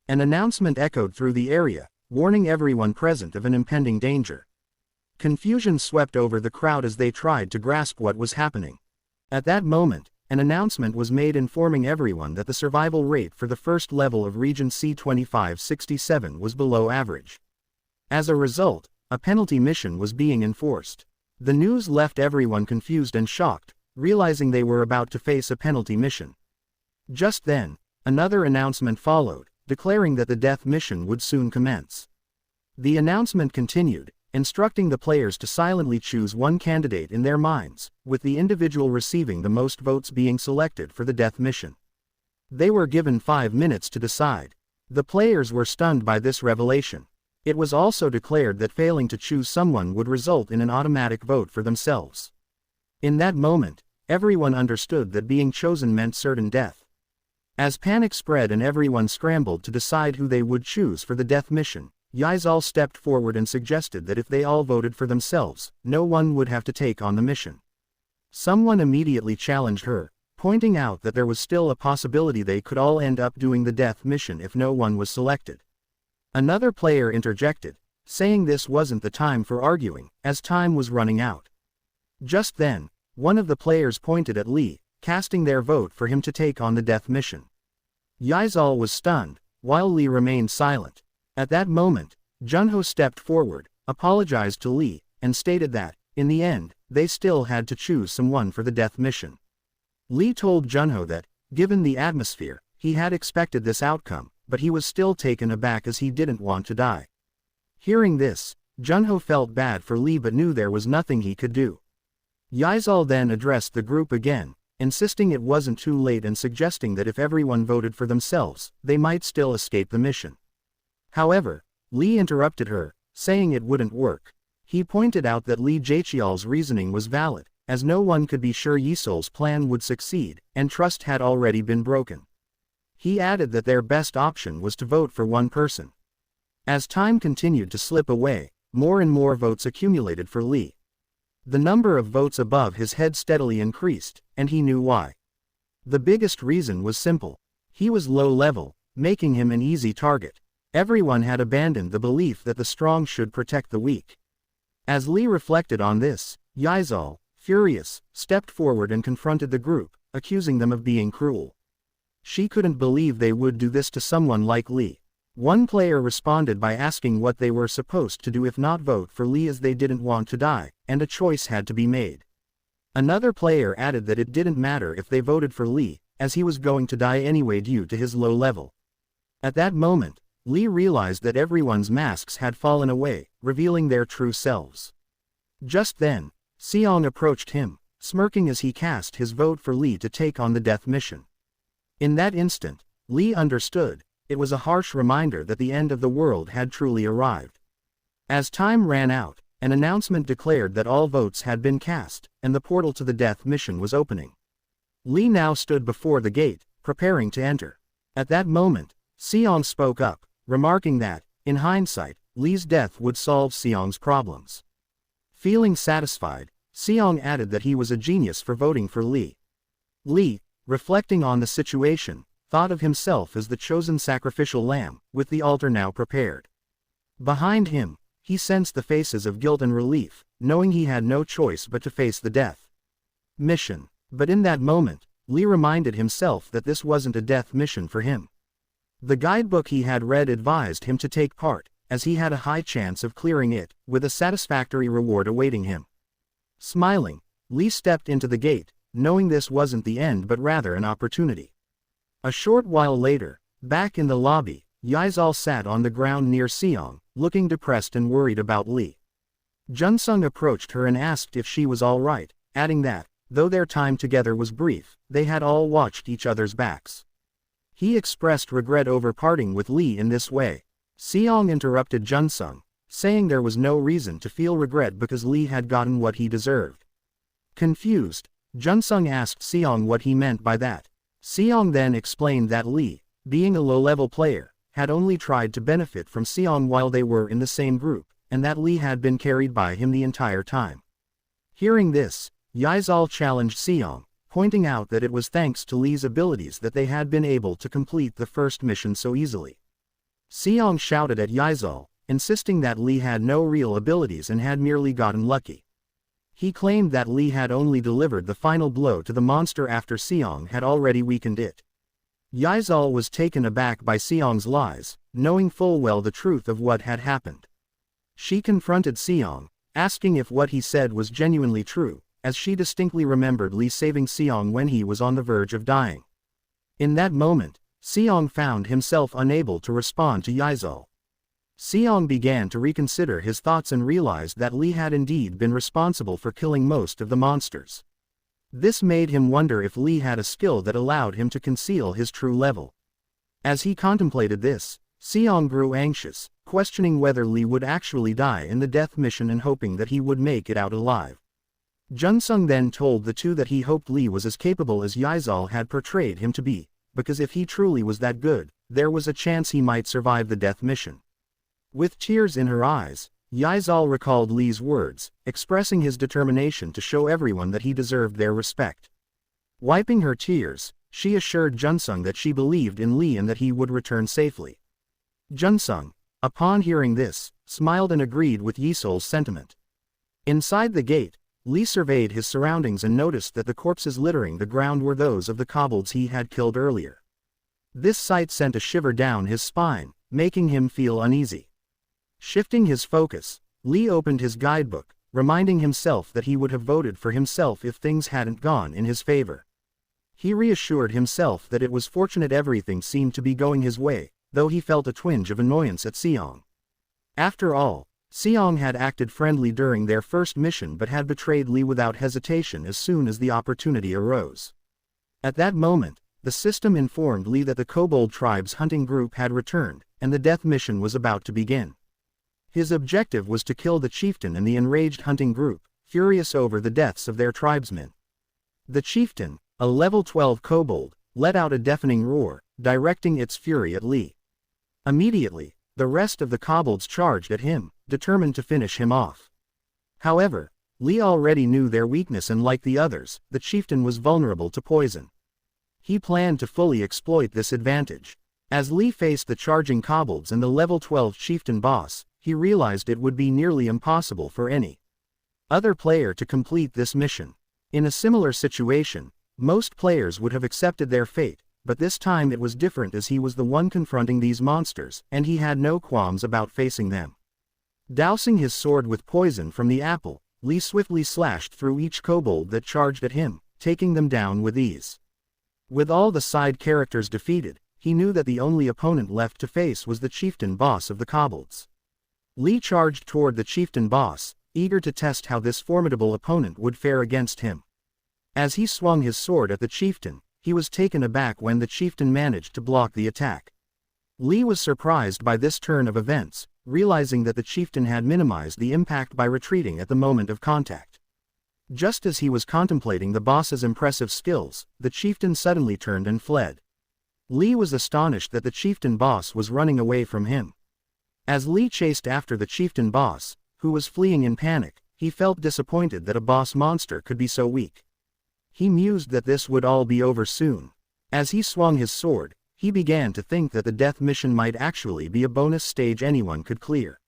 [SPEAKER 1] An announcement echoed through the area, warning everyone present of an impending danger. Confusion swept over the crowd as they tried to grasp what was happening. At that moment, an announcement was made informing everyone that the survival rate for the first level of Region C2567 was below average. As a result, a penalty mission was being enforced. The news left everyone confused and shocked, realizing they were about to face a penalty mission. Just then, another announcement followed, declaring that the death mission would soon commence. The announcement continued, instructing the players to silently choose one candidate in their minds, with the individual receiving the most votes being selected for the death mission. They were given 5 minutes to decide. The players were stunned by this revelation. It was also declared that failing to choose someone would result in an automatic vote for themselves. In that moment, everyone understood that being chosen meant certain death. As panic spread and everyone scrambled to decide who they would choose for the death mission, Yizal stepped forward and suggested that if they all voted for themselves, no one would have to take on the mission. Someone immediately challenged her, pointing out that there was still a possibility they could all end up doing the death mission if no one was selected. Another player interjected, saying this wasn't the time for arguing, as time was running out. Just then, one of the players pointed at Lee, casting their vote for him to take on the death mission. Yizal was stunned, while Lee remained silent. At that moment, Junho stepped forward, apologized to Lee, and stated that, in the end, they still had to choose someone for the death mission. Lee told Junho that, given the atmosphere, he had expected this outcome, but he was still taken aback as he didn't want to die. Hearing this, Junho felt bad for Lee but knew there was nothing he could do. Yizal then addressed the group again, insisting it wasn't too late and suggesting that if everyone voted for themselves, they might still escape the mission. However, Lee interrupted her, saying it wouldn't work. He pointed out that Lee Jaechial's reasoning was valid, as no one could be sure Yisol's plan would succeed, and trust had already been broken. He added that their best option was to vote for one person. As time continued to slip away, more and more votes accumulated for Lee. The number of votes above his head steadily increased, and he knew why. The biggest reason was simple. He was low level, making him an easy target. Everyone had abandoned the belief that the strong should protect the weak. As Lee reflected on this, Yizal, furious, stepped forward and confronted the group, accusing them of being cruel. She couldn't believe they would do this to someone like Lee. One player responded by asking what they were supposed to do if not vote for Lee as they didn't want to die, and a choice had to be made. Another player added that it didn't matter if they voted for Lee, as he was going to die anyway due to his low level. At that moment, Lee realized that everyone's masks had fallen away, revealing their true selves. Just then, Seong approached him, smirking as he cast his vote for Lee to take on the death mission. In that instant, Lee understood. It was a harsh reminder that the end of the world had truly arrived. As time ran out, an announcement declared that all votes had been cast, and the portal to the death mission was opening. Lee now stood before the gate, preparing to enter. At that moment, Seong spoke up, remarking that, in hindsight, Lee's death would solve Seong's problems. Feeling satisfied, Seong added that he was a genius for voting for Lee. Lee, reflecting on the situation, thought of himself as the chosen sacrificial lamb, with the altar now prepared. Behind him, he sensed the faces of guilt and relief, knowing he had no choice but to face the death mission. But in that moment, Lee reminded himself that this wasn't a death mission for him. The guidebook he had read advised him to take part, as he had a high chance of clearing it, with a satisfactory reward awaiting him. Smiling, Lee stepped into the gate, knowing this wasn't the end but rather an opportunity. A short while later, back in the lobby, Yizal sat on the ground near Seong, looking depressed and worried about Lee. Junsung approached her and asked if she was all right, adding that, though their time together was brief, they had all watched each other's backs. He expressed regret over parting with Lee in this way. Seong interrupted Junsung, saying there was no reason to feel regret because Lee had gotten what he deserved. Confused, Junsung asked Seong what he meant by that. Seong then explained that Lee, being a low-level player, had only tried to benefit from Seong while they were in the same group, and that Lee had been carried by him the entire time. Hearing this, Yizal challenged Seong, pointing out that it was thanks to Lee's abilities that they had been able to complete the first mission so easily. Seong shouted at Yizal, insisting that Lee had no real abilities and had merely gotten lucky. He claimed that Lee had only delivered the final blow to the monster after Seong had already weakened it. Yizal was taken aback by Seong's lies, knowing full well the truth of what had happened. She confronted Seong, asking if what he said was genuinely true, as she distinctly remembered Lee saving Seong when he was on the verge of dying. In that moment, Seong found himself unable to respond to Yizal. Seong began to reconsider his thoughts and realized that Lee had indeed been responsible for killing most of the monsters. This made him wonder if Lee had a skill that allowed him to conceal his true level. As he contemplated this, Seong grew anxious, questioning whether Lee would actually die in the death mission and hoping that he would make it out alive. Junsung then told the two that he hoped Lee was as capable as Yizal had portrayed him to be, because if he truly was that good, there was a chance he might survive the death mission. With tears in her eyes, Yizal recalled Lee's words, expressing his determination to show everyone that he deserved their respect. Wiping her tears, she assured Junsung that she believed in Lee and that he would return safely. Junsung, upon hearing this, smiled and agreed with Yisol's sentiment. Inside the gate, Lee surveyed his surroundings and noticed that the corpses littering the ground were those of the kobolds he had killed earlier. This sight sent a shiver down his spine, making him feel uneasy. Shifting his focus, Lee opened his guidebook, reminding himself that he would have voted for himself if things hadn't gone in his favor. He reassured himself that it was fortunate everything seemed to be going his way, though he felt a twinge of annoyance at Seong. After all, Seong had acted friendly during their first mission but had betrayed Lee without hesitation as soon as the opportunity arose. At that moment, the system informed Lee that the Kobold tribe's hunting group had returned, and the death mission was about to begin. His objective was to kill the chieftain and the enraged hunting group, furious over the deaths of their tribesmen. The chieftain, a level 12 kobold, let out a deafening roar, directing its fury at Lee. Immediately, the rest of the kobolds charged at him, determined to finish him off. However, Lee already knew their weakness and like the others, the chieftain was vulnerable to poison. He planned to fully exploit this advantage. As Lee faced the charging kobolds and the level 12 chieftain boss, he realized it would be nearly impossible for any other player to complete this mission. In a similar situation, most players would have accepted their fate, but this time it was different as he was the one confronting these monsters, and he had no qualms about facing them. Dousing his sword with poison from the apple, Lee swiftly slashed through each kobold that charged at him, taking them down with ease. With all the side characters defeated, he knew that the only opponent left to face was the chieftain boss of the kobolds. Lee charged toward the chieftain boss, eager to test how this formidable opponent would fare against him. As he swung his sword at the chieftain, he was taken aback when the chieftain managed to block the attack. Lee was surprised by this turn of events, realizing that the chieftain had minimized the impact by retreating at the moment of contact. Just as he was contemplating the boss's impressive skills, the chieftain suddenly turned and fled. Lee was astonished that the chieftain boss was running away from him. As Lee chased after the chieftain boss, who was fleeing in panic, he felt disappointed that a boss monster could be so weak. He mused that this would all be over soon. As he swung his sword, he began to think that the death mission might actually be a bonus stage anyone could clear.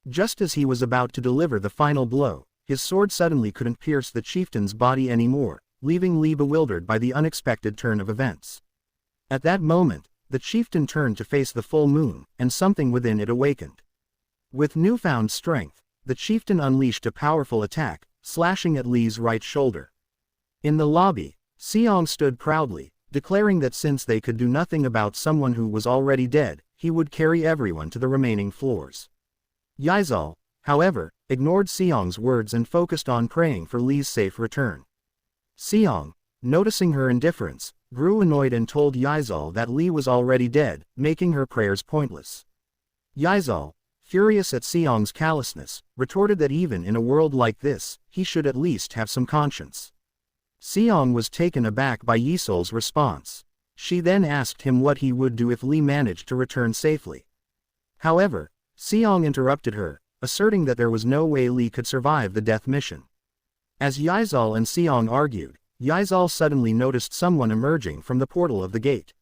[SPEAKER 1] Just as he was about to deliver the final blow, his sword suddenly couldn't pierce the chieftain's body anymore, leaving Li bewildered by the unexpected turn of events. At that moment, the chieftain turned to face the full moon, and something within it awakened. With newfound strength, the chieftain unleashed a powerful attack, slashing at Li's right shoulder. In the lobby, Seong stood proudly, declaring that since they could do nothing about someone who was already dead, he would carry everyone to the remaining floors. Yizal, however, ignored Seong's words and focused on praying for Li's safe return. Seong, noticing her indifference, grew annoyed and told Yizal that Li was already dead, making her prayers pointless. Yizal, furious at Seong's callousness, retorted that even in a world like this, he should at least have some conscience. Seong was taken aback by Yisol's response. She then asked him what he would do if Li managed to return safely. However, Seong interrupted her, asserting that there was no way Li could survive the death mission. As Yizal and Seong argued, Yizal suddenly noticed someone emerging from the portal of the gate.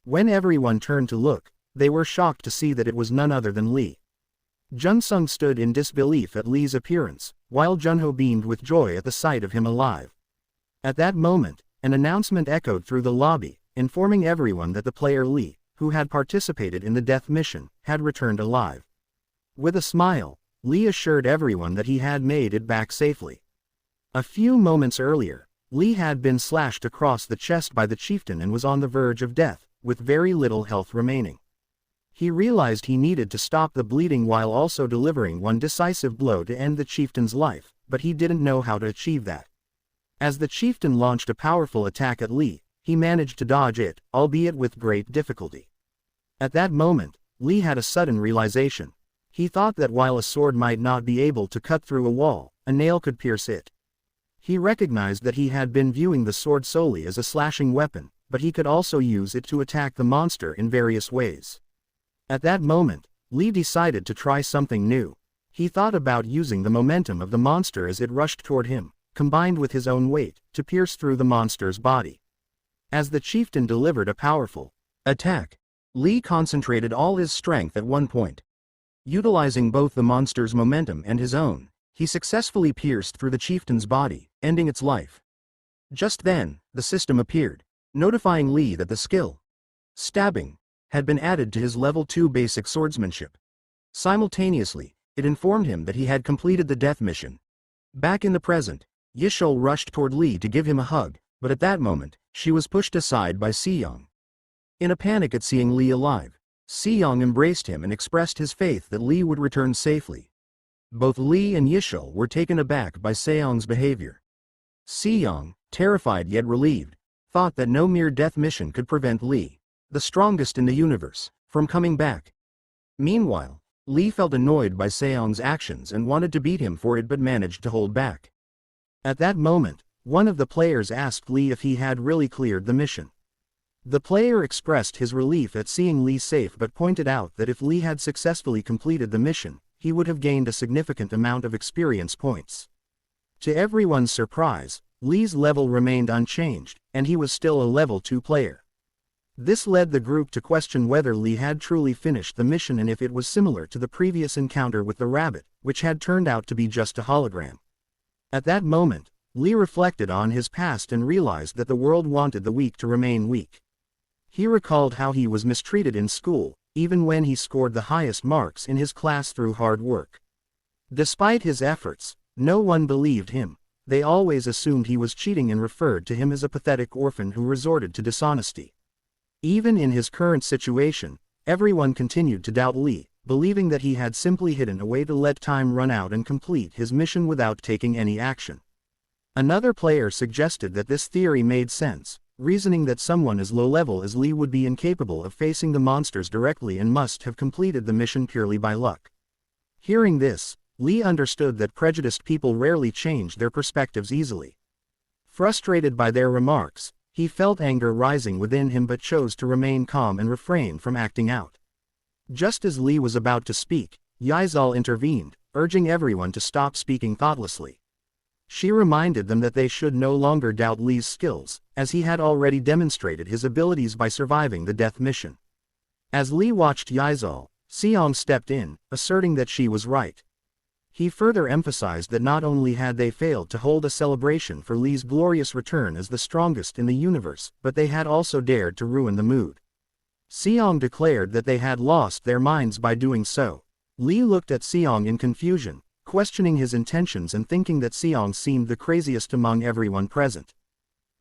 [SPEAKER 1] When everyone turned to look, they were shocked to see that it was none other than Li. Junsung stood in disbelief at Li's appearance, while Junho beamed with joy at the sight of him alive. At that moment, an announcement echoed through the lobby, informing everyone that the player Li, who had participated in the death mission, had returned alive. With a smile, Li assured everyone that he had made it back safely. A few moments earlier, Li had been slashed across the chest by the chieftain and was on the verge of death, with very little health remaining. He realized he needed to stop the bleeding while also delivering one decisive blow to end the chieftain's life, but he didn't know how to achieve that. As the chieftain launched a powerful attack at Li, he managed to dodge it, albeit with great difficulty. At that moment, Li had a sudden realization. He thought that while a sword might not be able to cut through a wall, a nail could pierce it. He recognized that he had been viewing the sword solely as a slashing weapon, but he could also use it to attack the monster in various ways. At that moment, Li decided to try something new. He thought about using the momentum of the monster as it rushed toward him, combined with his own weight, to pierce through the monster's body. As the chieftain delivered a powerful attack, Li concentrated all his strength at one point. Utilizing both the monster's momentum and his own, he successfully pierced through the chieftain's body, ending its life. Just then, the system appeared, notifying Li that the skill stabbing had been added to his level 2 basic swordsmanship. Simultaneously, it informed him that he had completed the death mission. Back in the present, Yishol rushed toward Li to give him a hug, but at that moment, she was pushed aside by Seong. In a panic at seeing Li alive, Seong embraced him and expressed his faith that Li would return safely. Both Li and Yishol were taken aback by Seong's behavior. Seong, terrified yet relieved, thought that no mere death mission could prevent Li, the strongest in the universe, from coming back. Meanwhile, Li felt annoyed by Seong's actions and wanted to beat him for it but managed to hold back. At that moment, one of the players asked Li if he had really cleared the mission. The player expressed his relief at seeing Li safe but pointed out that if Li had successfully completed the mission, he would have gained a significant amount of experience points. To everyone's surprise, Li's level remained unchanged, and he was still a level 2 player. This led the group to question whether Li had truly finished the mission and if it was similar to the previous encounter with the rabbit, which had turned out to be just a hologram. At that moment, Li reflected on his past and realized that the world wanted the weak to remain weak. He recalled how he was mistreated in school, even when he scored the highest marks in his class through hard work. Despite his efforts, no one believed him. They always assumed he was cheating and referred to him as a pathetic orphan who resorted to dishonesty. Even in his current situation, everyone continued to doubt Li, believing that he had simply hidden a way to let time run out and complete his mission without taking any action. Another player suggested that this theory made sense, reasoning that someone as low-level as Li would be incapable of facing the monsters directly and must have completed the mission purely by luck. Hearing this, Li understood that prejudiced people rarely change their perspectives easily. Frustrated by their remarks, he felt anger rising within him but chose to remain calm and refrain from acting out. Just as Li was about to speak, Yizal intervened, urging everyone to stop speaking thoughtlessly. She reminded them that they should no longer doubt Li's skills, as he had already demonstrated his abilities by surviving the death mission. As Li watched Yizal, Seong stepped in, asserting that she was right. He further emphasized that not only had they failed to hold a celebration for Lee's glorious return as the strongest in the universe, but they had also dared to ruin the mood. Seong declared that they had lost their minds by doing so. Lee looked at Seong in confusion, questioning his intentions and thinking that Seong seemed the craziest among everyone present.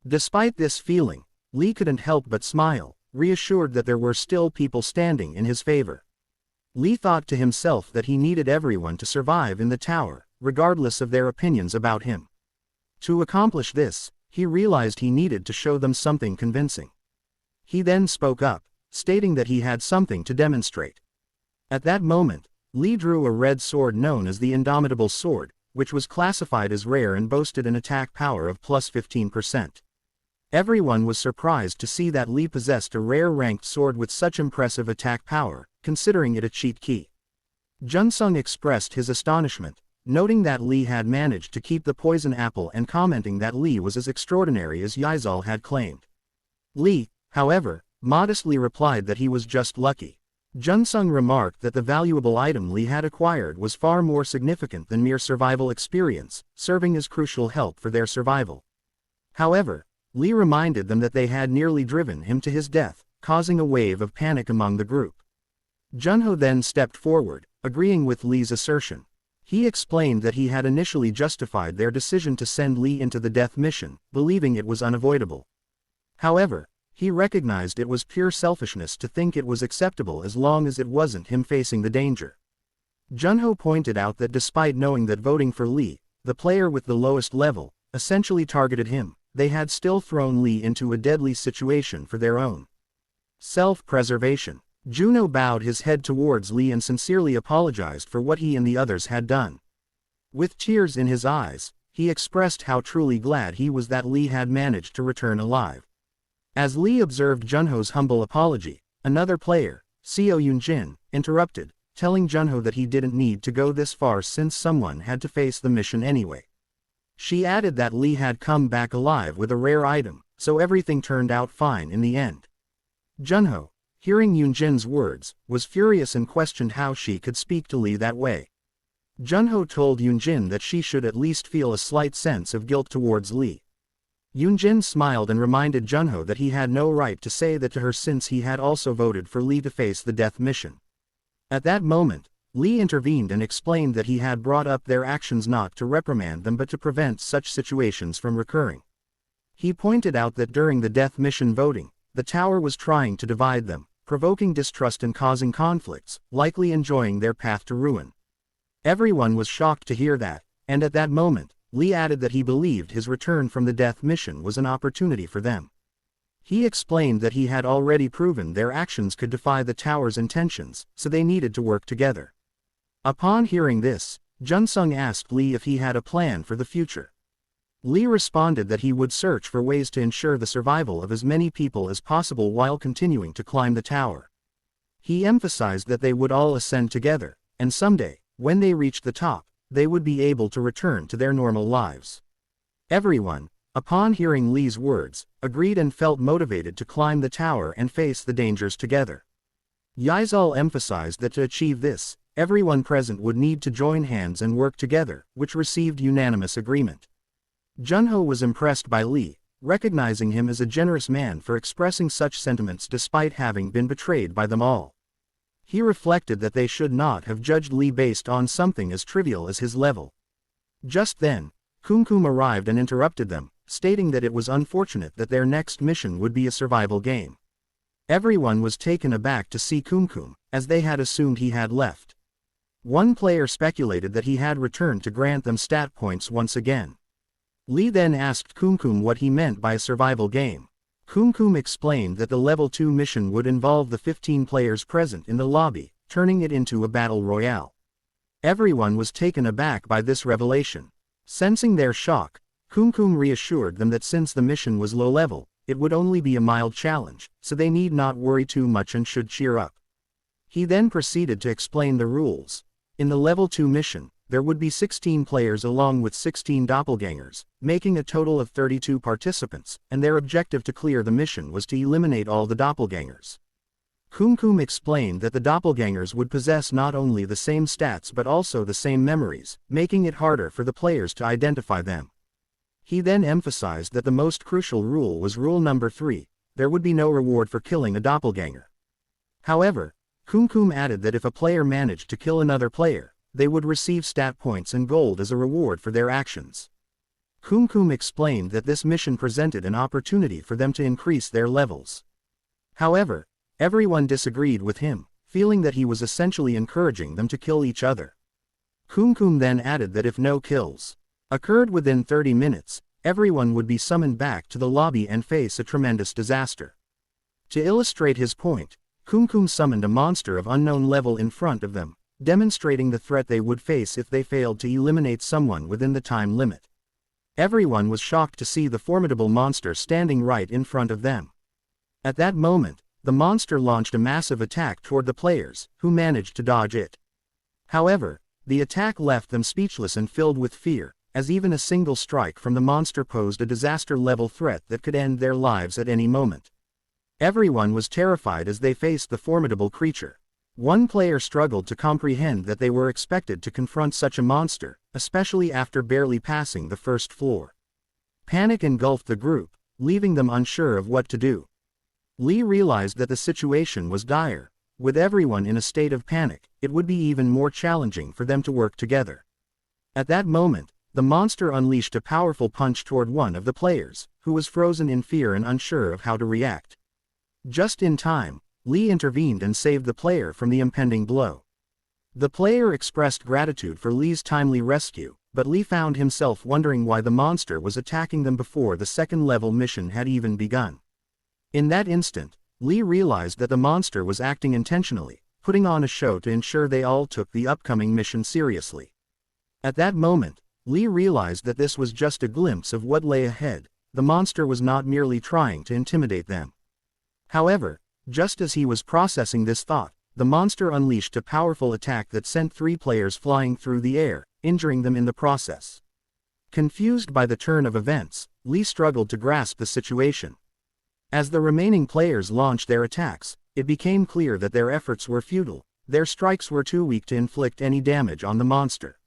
[SPEAKER 1] Despite this feeling, Lee couldn't help but smile, reassured that there were still people standing in his favor. Lee thought to himself that he needed everyone to survive in the tower, regardless of their opinions about him. To accomplish this, he realized he needed to show them something convincing. He then spoke up, stating that he had something to demonstrate. At that moment, Lee drew a red sword known as the Indomitable Sword, which was classified as rare and boasted an attack power of plus 15%. Everyone was surprised to see that Lee possessed a rare ranked sword with such impressive attack power, considering it a cheat key. Junsung expressed his astonishment, noting that Lee had managed to keep the poison apple and commenting that Lee was as extraordinary as Yizal had claimed. Lee, however, modestly replied that he was just lucky. Junsung remarked that the valuable item Lee had acquired was far more significant than mere survival experience, serving as crucial help for their survival. However, Lee reminded them that they had nearly driven him to his death, causing a wave of panic among the group. Junho then stepped forward, agreeing with Lee's assertion. He explained that he had initially justified their decision to send Lee into the death mission, believing it was unavoidable. However, he recognized it was pure selfishness to think it was acceptable as long as it wasn't him facing the danger. Junho pointed out that despite knowing that voting for Lee, the player with the lowest level, essentially targeted him, they had still thrown Lee into a deadly situation for their own self-preservation. Juno bowed his head towards Lee and sincerely apologized for what he and the others had done. With tears in his eyes, he expressed how truly glad he was that Lee had managed to return alive. As Lee observed Junho's humble apology, another player, Seo Yoonjin, interrupted, telling Junho that he didn't need to go this far since someone had to face the mission anyway. She added that Lee had come back alive with a rare item, so everything turned out fine in the end. Junho, hearing Yoonjin's words, was furious and questioned how she could speak to Lee that way. Junho told Yoonjin that she should at least feel a slight sense of guilt towards Lee. Yoonjin smiled and reminded Junho that he had no right to say that to her since he had also voted for Lee to face the death mission. At that moment, Lee intervened and explained that he had brought up their actions not to reprimand them but to prevent such situations from recurring. He pointed out that during the death mission voting, the tower was trying to divide them, provoking distrust and causing conflicts, likely enjoying their path to ruin. Everyone was shocked to hear that, and at that moment, Lee added that he believed his return from the death mission was an opportunity for them. He explained that he had already proven their actions could defy the tower's intentions, so they needed to work together. Upon hearing this, Junsung asked Lee if he had a plan for the future. Lee responded that he would search for ways to ensure the survival of as many people as possible while continuing to climb the tower. He emphasized that they would all ascend together, and someday, when they reached the top, they would be able to return to their normal lives. Everyone, upon hearing Lee's words, agreed and felt motivated to climb the tower and face the dangers together. Yizal emphasized that to achieve this, everyone present would need to join hands and work together, which received unanimous agreement. Junho was impressed by Lee, recognizing him as a generous man for expressing such sentiments despite having been betrayed by them all. He reflected that they should not have judged Lee based on something as trivial as his level. Just then, Kumkum arrived and interrupted them, stating that it was unfortunate that their next mission would be a survival game. Everyone was taken aback to see Kumkum, as they had assumed he had left. One player speculated that he had returned to grant them stat points once again. Lee then asked Kumkum what he meant by a survival game. Kumkum explained that the level 2 mission would involve the 15 players present in the lobby, turning it into a battle royale. Everyone was taken aback by this revelation. Sensing their shock, Kumkum reassured them that since the mission was low level, it would only be a mild challenge, so they need not worry too much and should cheer up. He then proceeded to explain the rules. In the level 2 mission, there would be 16 players along with 16 doppelgangers, making a total of 32 participants, and their objective to clear the mission was to eliminate all the doppelgangers. Kumkum explained that the doppelgangers would possess not only the same stats but also the same memories, making it harder for the players to identify them. He then emphasized that the most crucial rule was rule number 3, there would be no reward for killing a doppelganger. However, Kumkum added that if a player managed to kill another player, they would receive stat points and gold as a reward for their actions. Kumkum explained that this mission presented an opportunity for them to increase their levels. However, everyone disagreed with him, feeling that he was essentially encouraging them to kill each other. Kumkum then added that if no kills occurred within 30 minutes, everyone would be summoned back to the lobby and face a tremendous disaster. To illustrate his point, Kumkum summoned a monster of unknown level in front of them, demonstrating the threat they would face if they failed to eliminate someone within the time limit. Everyone was shocked to see the formidable monster standing right in front of them. At that moment, the monster launched a massive attack toward the players, who managed to dodge it. However, the attack left them speechless and filled with fear, as even a single strike from the monster posed a disaster-level threat that could end their lives at any moment. Everyone was terrified as they faced the formidable creature. One player struggled to comprehend that they were expected to confront such a monster, especially after barely passing the first floor. Panic engulfed the group, leaving them unsure of what to do. Lee realized that the situation was dire. With everyone in a state of panic, it would be even more challenging for them to work together. At that moment, the monster unleashed a powerful punch toward one of the players, who was frozen in fear and unsure of how to react. Just in time, Lee intervened and saved the player from the impending blow. The player expressed gratitude for Lee's timely rescue, but Lee found himself wondering why the monster was attacking them before the second-level mission had even begun. In that instant, Lee realized that the monster was acting intentionally, putting on a show to ensure they all took the upcoming mission seriously. At that moment, Lee realized that this was just a glimpse of what lay ahead. The monster was not merely trying to intimidate them. However, just as he was processing this thought, the monster unleashed a powerful attack that sent 3 players flying through the air, injuring them in the process. Confused by the turn of events, Lee struggled to grasp the situation. As the remaining players launched their attacks, it became clear that their efforts were futile. Their strikes were too weak to inflict any damage on the monster.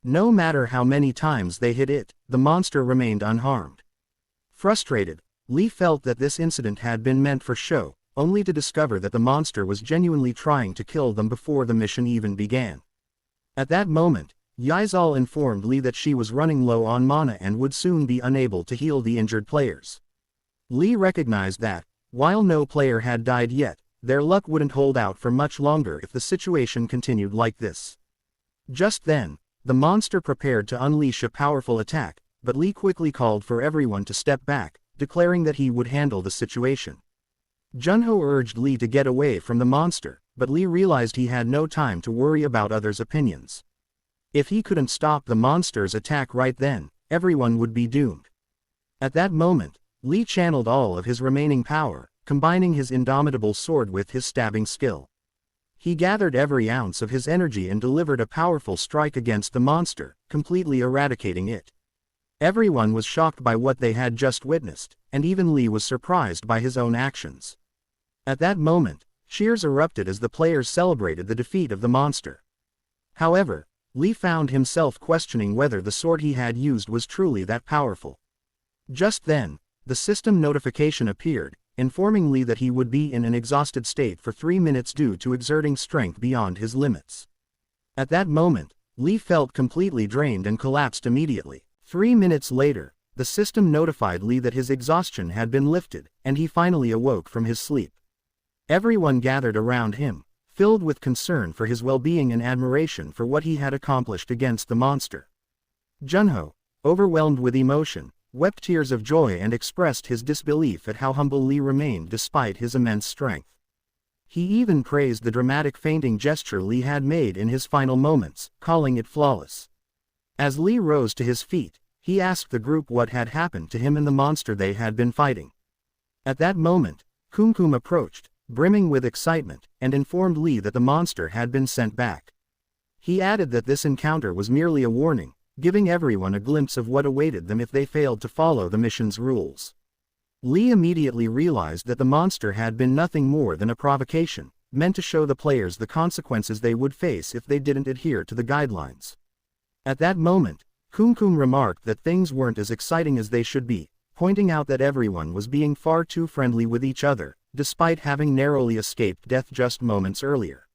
[SPEAKER 1] No matter how many times they hit it, the monster remained unharmed. Frustrated, Lee felt that this incident had been meant for show, only to discover that the monster was genuinely trying to kill them before the mission even began. At that moment, Yizal informed Lee that she was running low on mana and would soon be unable to heal the injured players. Lee recognized that, while no player had died yet, their luck wouldn't hold out for much longer if the situation continued like this. Just then, the monster prepared to unleash a powerful attack, but Lee quickly called for everyone to step back, declaring that he would handle the situation. Junho urged Lee to get away from the monster, but Lee realized he had no time to worry about others' opinions. If he couldn't stop the monster's attack right then, everyone would be doomed. At that moment, Lee channeled all of his remaining power, combining his indomitable sword with his stabbing skill. He gathered every ounce of his energy and delivered a powerful strike against the monster, completely eradicating it. Everyone was shocked by what they had just witnessed, and even Lee was surprised by his own actions. At that moment, cheers erupted as the players celebrated the defeat of the monster. However, Lee found himself questioning whether the sword he had used was truly that powerful. Just then, the system notification appeared, informing Lee that he would be in an exhausted state for 3 minutes due to exerting strength beyond his limits. At that moment, Lee felt completely drained and collapsed immediately. 3 minutes later, the system notified Lee that his exhaustion had been lifted, and he finally awoke from his sleep. Everyone gathered around him, filled with concern for his well-being and admiration for what he had accomplished against the monster. Junho, overwhelmed with emotion, wept tears of joy and expressed his disbelief at how humble Lee remained despite his immense strength. He even praised the dramatic fainting gesture Lee had made in his final moments, calling it flawless. As Lee rose to his feet, he asked the group what had happened to him and the monster they had been fighting. At that moment, Kumkum approached, brimming with excitement, and informed Lee that the monster had been sent back. He added that this encounter was merely a warning, giving everyone a glimpse of what awaited them if they failed to follow the mission's rules. Lee immediately realized that the monster had been nothing more than a provocation, meant to show the players the consequences they would face if they didn't adhere to the guidelines. At that moment, Kumkum remarked that things weren't as exciting as they should be, pointing out that everyone was being far too friendly with each other, despite having narrowly escaped death just moments earlier.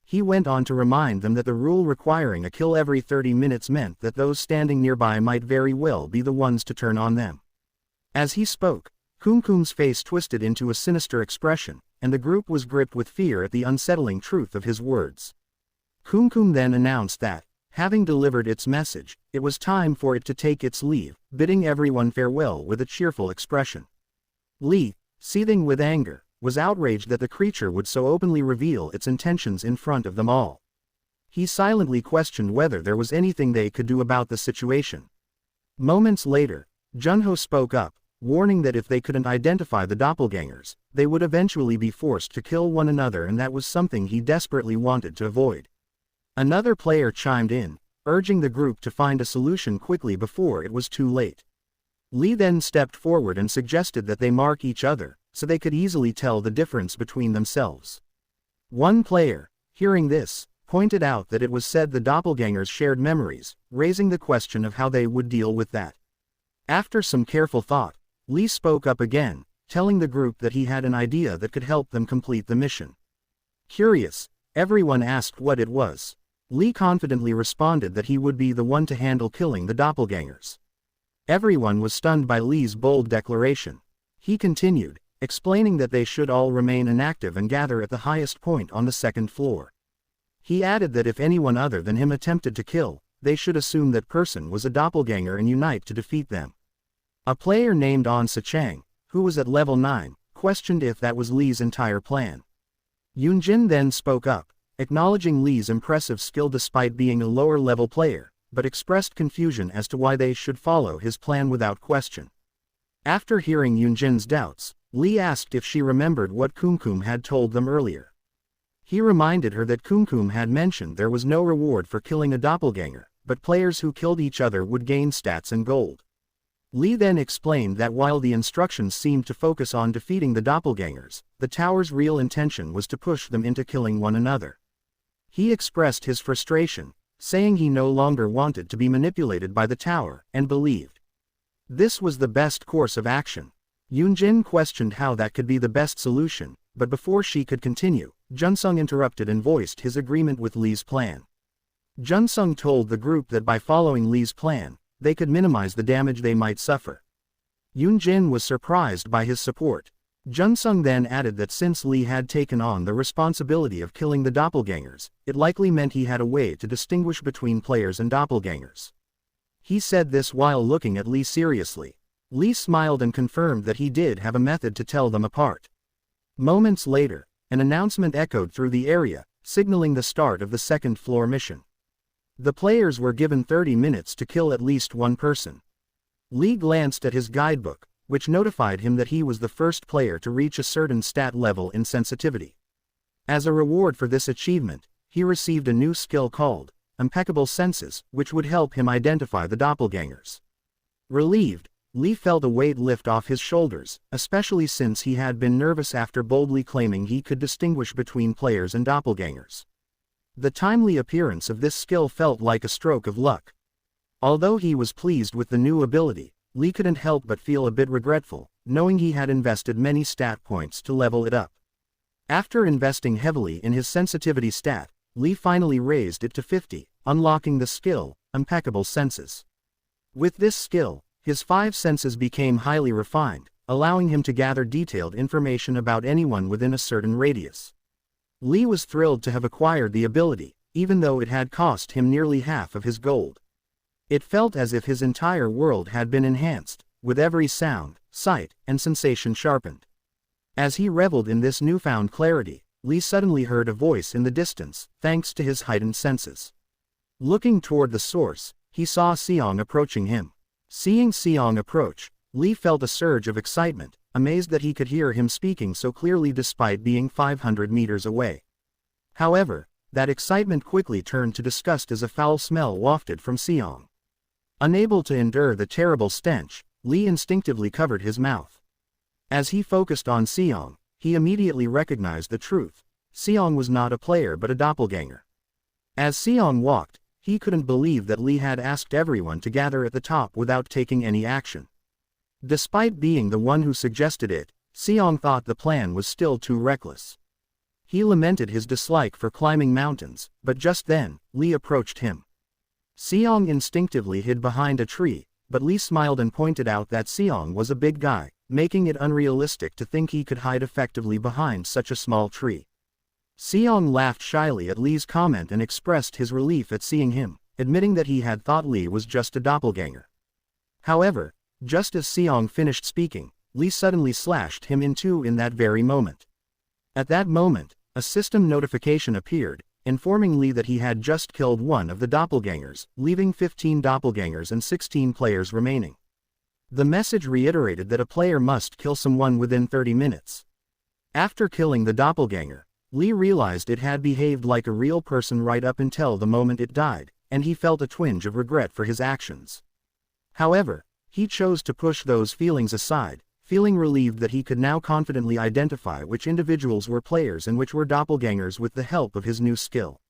[SPEAKER 1] He went on to remind them that the rule requiring a kill every 30 minutes meant that those standing nearby might very well be the ones to turn on them. As he spoke, Kumkum's face twisted into a sinister expression, and the group was gripped with fear at the unsettling truth of his words. Kumkum then announced that, having delivered its message, it was time for it to take its leave, bidding everyone farewell with a cheerful expression. Lee, seething with anger, was outraged that the creature would so openly reveal its intentions in front of them all. He silently questioned whether there was anything they could do about the situation. Moments later, Junho spoke up, warning that if they couldn't identify the doppelgangers, they would eventually be forced to kill one another, and that was something he desperately wanted to avoid. Another player chimed in, urging the group to find a solution quickly before it was too late. Lee then stepped forward and suggested that they mark each other, so they could easily tell the difference between themselves. One player, hearing this, pointed out that it was said the doppelgangers shared memories, raising the question of how they would deal with that. After some careful thought, Lee spoke up again, telling the group that he had an idea that could help them complete the mission. Curious, everyone asked what it was. Lee confidently responded that he would be the one to handle killing the doppelgangers. Everyone was stunned by Lee's bold declaration. He continued, explaining that they should all remain inactive and gather at the highest point on the second floor. He added that if anyone other than him attempted to kill, they should assume that person was a doppelganger and unite to defeat them. A player named On Sachang, who was at level 9, questioned if that was Lee's entire plan. Yoonjin then spoke up, acknowledging Lee's impressive skill despite being a lower-level player, but expressed confusion as to why they should follow his plan without question. After hearing Yoonjin's doubts, Lee asked if she remembered what Kumkum had told them earlier. He reminded her that Kumkum had mentioned there was no reward for killing a doppelganger, but players who killed each other would gain stats and gold. Lee then explained that while the instructions seemed to focus on defeating the doppelgangers, the tower's real intention was to push them into killing one another. He expressed his frustration, saying he no longer wanted to be manipulated by the tower, and believed this was the best course of action. Yoonjin questioned how that could be the best solution, but before she could continue, Junsung interrupted and voiced his agreement with Lee's plan. Junsung told the group that by following Lee's plan, they could minimize the damage they might suffer. Yoonjin was surprised by his support. Junsung then added that since Lee had taken on the responsibility of killing the doppelgangers, it likely meant he had a way to distinguish between players and doppelgangers. He said this while looking at Lee seriously. Lee smiled and confirmed that he did have a method to tell them apart. Moments later, an announcement echoed through the area, signaling the start of the second-floor mission. The players were given 30 minutes to kill at least one person. Lee glanced at his guidebook, which notified him that he was the first player to reach a certain stat level in sensitivity. As a reward for this achievement, he received a new skill called Impeccable Senses, which would help him identify the doppelgangers. Relieved, Lee felt a weight lift off his shoulders, especially since he had been nervous after boldly claiming he could distinguish between players and doppelgangers. The timely appearance of this skill felt like a stroke of luck. Although he was pleased with the new ability, Lee couldn't help but feel a bit regretful, knowing he had invested many stat points to level it up. After investing heavily in his sensitivity stat, Lee finally raised it to 50, unlocking the skill, Impeccable Senses. With this skill, his 5 senses became highly refined, allowing him to gather detailed information about anyone within a certain radius. Lee was thrilled to have acquired the ability, even though it had cost him nearly half of his gold. It felt as if his entire world had been enhanced, with every sound, sight, and sensation sharpened. As he reveled in this newfound clarity, Lee suddenly heard a voice in the distance, thanks to his heightened senses. Looking toward the source, he saw Seong approaching him. Seeing Seong approach, Lee felt a surge of excitement, amazed that he could hear him speaking so clearly despite being 500 meters away. However, that excitement quickly turned to disgust as a foul smell wafted from Seong. Unable to endure the terrible stench, Lee instinctively covered his mouth. As he focused on Seong, he immediately recognized the truth. Seong was not a player but a doppelganger. As Seong walked, he couldn't believe that Lee had asked everyone to gather at the top without taking any action. Despite being the one who suggested it, Seong thought the plan was still too reckless. He lamented his dislike for climbing mountains, but just then, Lee approached him. Seong instinctively hid behind a tree, but Lee smiled and pointed out that Seong was a big guy, making it unrealistic to think he could hide effectively behind such a small tree. Seong laughed shyly at Lee's comment and expressed his relief at seeing him, admitting that he had thought Lee was just a doppelganger. However, just as Seong finished speaking, Lee suddenly slashed him in two in that very moment. At that moment, a system notification appeared, informing Lee that he had just killed one of the doppelgangers, leaving 15 doppelgangers and 16 players remaining. The message reiterated that a player must kill someone within 30 minutes. After killing the doppelganger, Lee realized it had behaved like a real person right up until the moment it died, and he felt a twinge of regret for his actions. However, he chose to push those feelings aside, feeling relieved that he could now confidently identify which individuals were players and which were doppelgangers with the help of his new skill.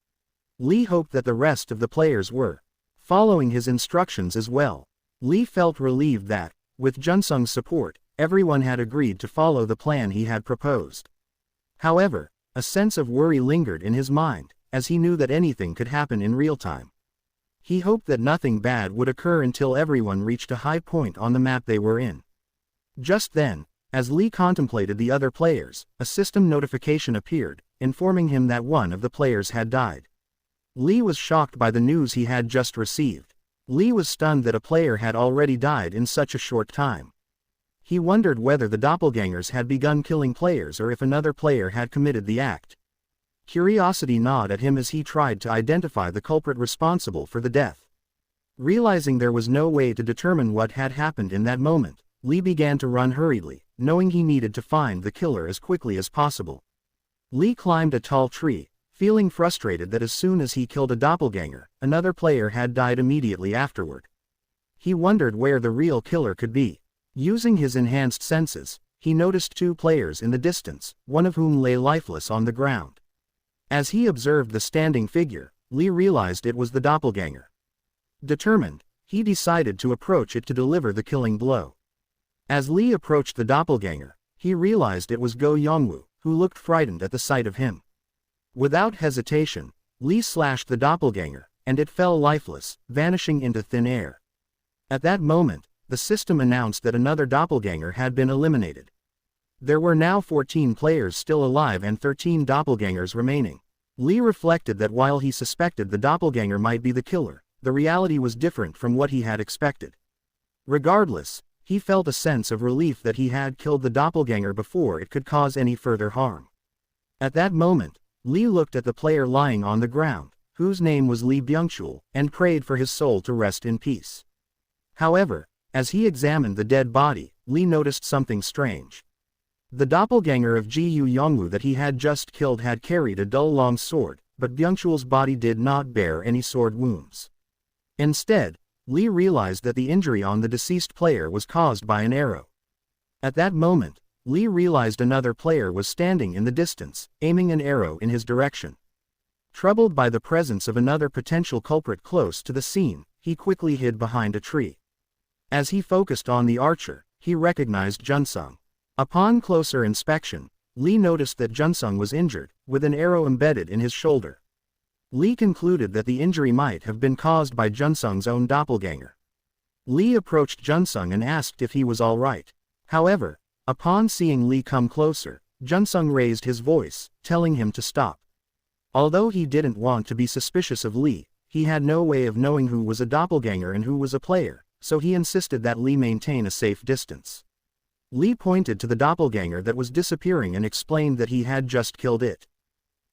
[SPEAKER 1] Lee hoped that the rest of the players were following his instructions as well. Lee felt relieved that, with Junsung's support, everyone had agreed to follow the plan he had proposed. However, a sense of worry lingered in his mind, as he knew that anything could happen in real time. He hoped that nothing bad would occur until everyone reached a high point on the map they were in. Just then, as Lee contemplated the other players, a system notification appeared, informing him that one of the players had died. Lee was shocked by the news he had just received. Lee was stunned that a player had already died in such a short time. He wondered whether the doppelgangers had begun killing players or if another player had committed the act. Curiosity gnawed at him as he tried to identify the culprit responsible for the death. Realizing there was no way to determine what had happened in that moment, Lee began to run hurriedly, knowing he needed to find the killer as quickly as possible. Lee climbed a tall tree, feeling frustrated that as soon as he killed a doppelganger, another player had died immediately afterward. He wondered where the real killer could be. Using his enhanced senses, he noticed two players in the distance, one of whom lay lifeless on the ground. As he observed the standing figure, Lee realized it was the doppelganger. Determined, he decided to approach it to deliver the killing blow. As Lee approached the doppelganger, he realized it was Go Yongwoo, who looked frightened at the sight of him. Without hesitation, Lee slashed the doppelganger, and it fell lifeless, vanishing into thin air. At that moment, the system announced that another doppelganger had been eliminated. There were now 14 players still alive and 13 doppelgangers remaining. Lee reflected that while he suspected the doppelganger might be the killer, the reality was different from what he had expected. Regardless, he felt a sense of relief that he had killed the doppelganger before it could cause any further harm. At that moment, Lee looked at the player lying on the ground, whose name was Lee Byung-chul, and prayed for his soul to rest in peace. However, as he examined the dead body, Lee noticed something strange. The doppelganger of Ji-yu Yongwoo that he had just killed had carried a dull long sword, but Byung-chul's body did not bear any sword wounds. Instead, Lee realized that the injury on the deceased player was caused by an arrow. At that moment, Lee realized another player was standing in the distance, aiming an arrow in his direction. Troubled by the presence of another potential culprit close to the scene, he quickly hid behind a tree. As he focused on the archer, he recognized Junsung. Upon closer inspection, Lee noticed that Junsung was injured, with an arrow embedded in his shoulder. Lee concluded that the injury might have been caused by Junsung's own doppelganger. Lee approached Junsung and asked if he was all right. However, upon seeing Lee come closer, Junsung raised his voice, telling him to stop. Although he didn't want to be suspicious of Lee, he had no way of knowing who was a doppelganger and who was a player, so he insisted that Lee maintain a safe distance. Lee pointed to the doppelganger that was disappearing and explained that he had just killed it.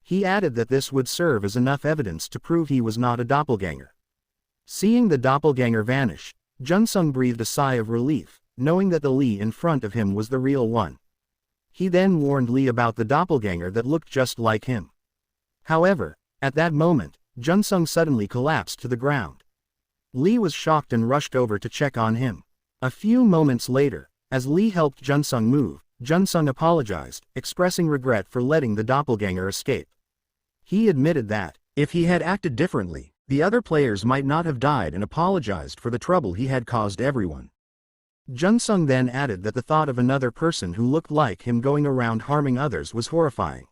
[SPEAKER 1] He added that this would serve as enough evidence to prove he was not a doppelganger. Seeing the doppelganger vanish, Junsung breathed a sigh of relief, knowing that the Lee in front of him was the real one. He then warned Lee about the doppelganger that looked just like him. However, at that moment, Junsung suddenly collapsed to the ground. Lee was shocked and rushed over to check on him. A few moments later, as Lee helped Junsung move, Junsung apologized, expressing regret for letting the doppelganger escape. He admitted that, if he had acted differently, the other players might not have died and apologized for the trouble he had caused everyone. Junsung then added that the thought of another person who looked like him going around harming others was horrifying.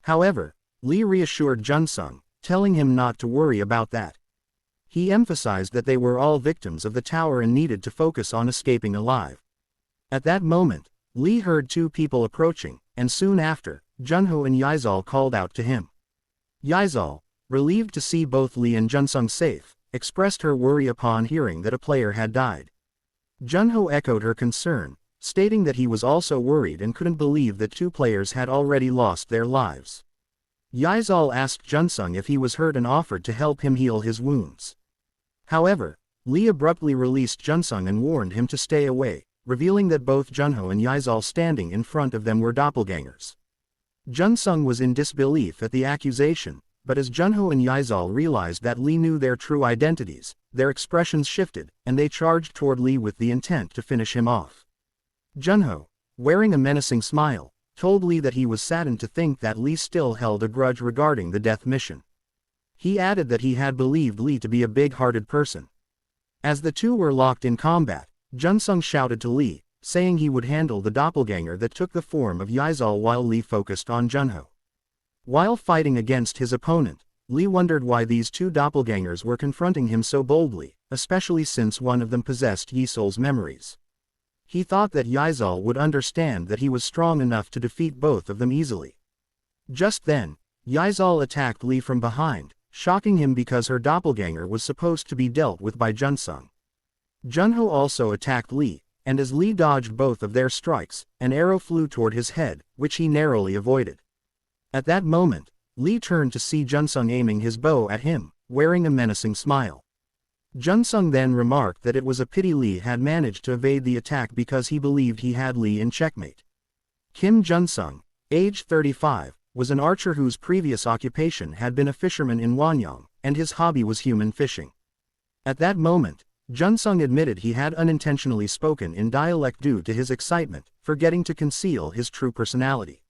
[SPEAKER 1] However, Lee reassured Junsung, telling him not to worry about that. He emphasized that they were all victims of the tower and needed to focus on escaping alive. At that moment, Lee heard two people approaching, and soon after, Junho and Yizal called out to him. Yizal, relieved to see both Lee and Junsung safe, expressed her worry upon hearing that a player had died. Junho echoed her concern, stating that he was also worried and couldn't believe that two players had already lost their lives. Yizal asked Junsung if he was hurt and offered to help him heal his wounds. However, Lee abruptly released Junsung and warned him to stay away, revealing that both Junho and Yizal standing in front of them were doppelgangers. Junsung was in disbelief at the accusation, but as Junho and Yizal realized that Lee knew their true identities, their expressions shifted, and they charged toward Lee with the intent to finish him off. Junho, wearing a menacing smile, told Lee that he was saddened to think that Lee still held a grudge regarding the death mission. He added that he had believed Lee to be a big-hearted person. As the two were locked in combat, Junsung shouted to Lee, saying he would handle the doppelganger that took the form of Yizal while Lee focused on Junho. While fighting against his opponent, Lee wondered why these two doppelgangers were confronting him so boldly, especially since one of them possessed Yisol's memories. He thought that Yizal would understand that he was strong enough to defeat both of them easily. Just then, Yizal attacked Lee from behind, shocking him because her doppelganger was supposed to be dealt with by Junsung. Junho also attacked Lee, and as Lee dodged both of their strikes, an arrow flew toward his head, which he narrowly avoided. At that moment, Lee turned to see Junsung aiming his bow at him, wearing a menacing smile. Junsung then remarked that it was a pity Lee had managed to evade the attack because he believed he had Lee in checkmate. Kim Junsung, age 35, was an archer whose previous occupation had been a fisherman in Wanyang, and his hobby was human fishing. At that moment, Junsung admitted he had unintentionally spoken in dialect due to his excitement, forgetting to conceal his true personality.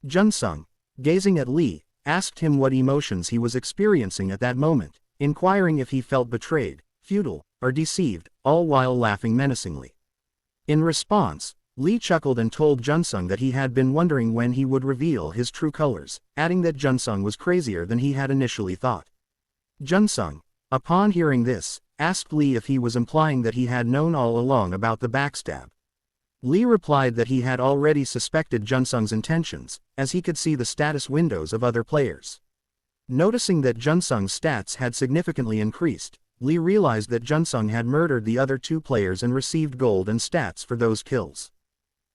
[SPEAKER 1] Junsung, gazing at Lee, asked him what emotions he was experiencing at that moment, inquiring if he felt betrayed, futile, or deceived, all while laughing menacingly. In response, Lee chuckled and told Junsung that he had been wondering when he would reveal his true colors, adding that Junsung was crazier than he had initially thought. Junsung, upon hearing this, asked Lee if he was implying that he had known all along about the backstab. Lee replied that he had already suspected Junsung's intentions, as he could see the status windows of other players. Noticing that Junsung's stats had significantly increased, Lee realized that Junsung had murdered the other two players and received gold and stats for those kills.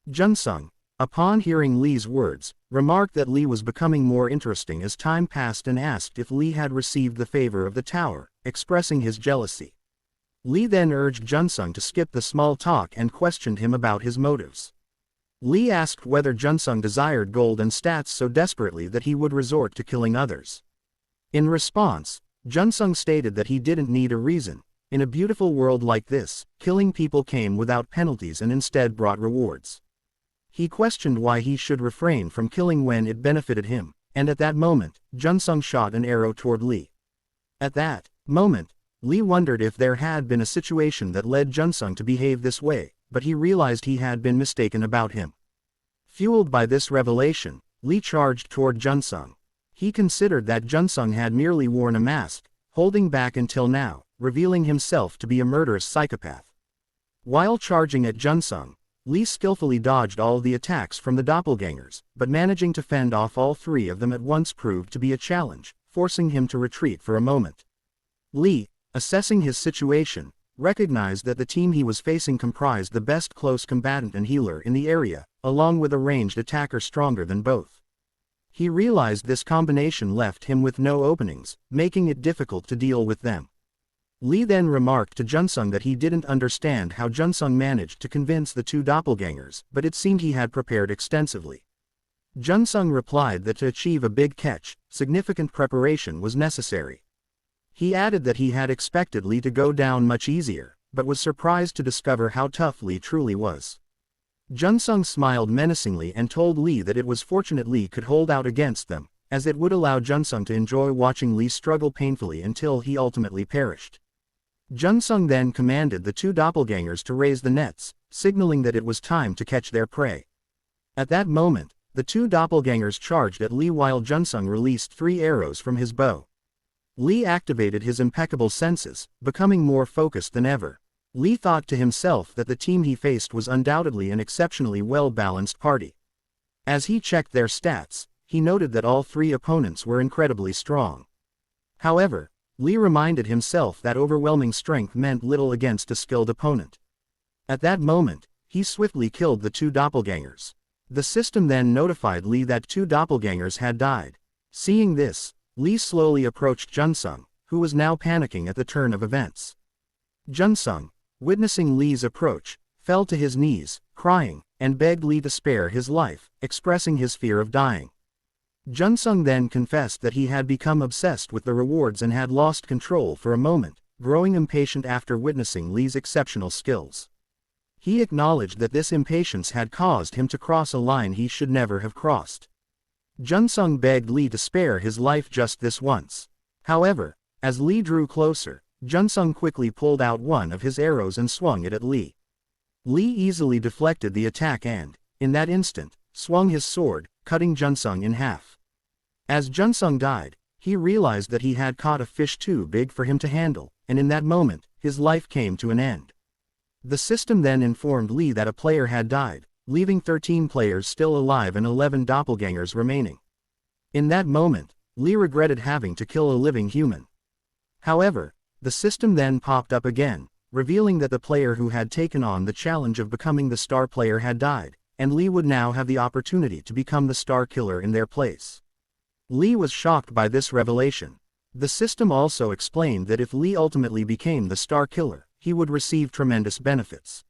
[SPEAKER 1] Junsung, upon hearing Lee's words, remarked that Lee was becoming more interesting as time passed and asked if Lee had received the favor of the tower, expressing his jealousy. Lee then urged Junsung to skip the small talk and questioned him about his motives. Lee asked whether Junsung desired gold and stats so desperately that he would resort to killing others. In response, Junsung stated that he didn't need a reason. In a beautiful world like this, killing people came without penalties and instead brought rewards. He questioned why he should refrain from killing when it benefited him, and at that moment, Junsung shot an arrow toward Lee. At that moment, Lee wondered if there had been a situation that led Junsung to behave this way, but he realized he had been mistaken about him. Fueled by this revelation, Lee charged toward Junsung. He considered that Junsung had merely worn a mask, holding back until now, revealing himself to be a murderous psychopath. While charging at Junsung, Lee skillfully dodged all the attacks from the doppelgangers, but managing to fend off all three of them at once proved to be a challenge, forcing him to retreat for a moment. Lee, assessing his situation, recognized that the team he was facing comprised the best close combatant and healer in the area, along with a ranged attacker stronger than both. He realized this combination left him with no openings, making it difficult to deal with them. Lee then remarked to Junsung that he didn't understand how Junsung managed to convince the two doppelgangers, but it seemed he had prepared extensively. Junsung replied that to achieve a big catch, significant preparation was necessary. He added that he had expected Lee to go down much easier, but was surprised to discover how tough Lee truly was. Junsung smiled menacingly and told Lee that it was fortunate Lee could hold out against them, as it would allow Junsung to enjoy watching Lee struggle painfully until he ultimately perished. Junsung then commanded the two doppelgangers to raise the nets, signaling that it was time to catch their prey. At that moment, the two doppelgangers charged at Lee while Junsung released 3 arrows from his bow. Lee activated his impeccable senses, becoming more focused than ever. Lee thought to himself that the team he faced was undoubtedly an exceptionally well-balanced party. As he checked their stats, he noted that all 3 opponents were incredibly strong. However, Lee reminded himself that overwhelming strength meant little against a skilled opponent. At that moment, he swiftly killed the 2 doppelgangers. The system then notified Lee that 2 doppelgangers had died. Seeing this, Lee slowly approached Junsung, who was now panicking at the turn of events. Junsung, witnessing Lee's approach, fell to his knees, crying, and begged Lee to spare his life, expressing his fear of dying. Junsung then confessed that he had become obsessed with the rewards and had lost control for a moment, growing impatient after witnessing Lee's exceptional skills. He acknowledged that this impatience had caused him to cross a line he should never have crossed. Junsung begged Lee to spare his life just this once. However, as Lee drew closer, Junsung quickly pulled out one of his arrows and swung it at Lee. Lee easily deflected the attack and, in that instant, swung his sword, cutting Junsung in half. As Junsung died, he realized that he had caught a fish too big for him to handle, and in that moment, his life came to an end. The system then informed Lee that a player had died, leaving 13 players still alive and 11 doppelgangers remaining. In that moment, Lee regretted having to kill a living human. However, the system then popped up again, revealing that the player who had taken on the challenge of becoming the star player had died, and Lee would now have the opportunity to become the star killer in their place. Lee was shocked by this revelation. The system also explained that if Lee ultimately became the star killer, he would receive tremendous benefits.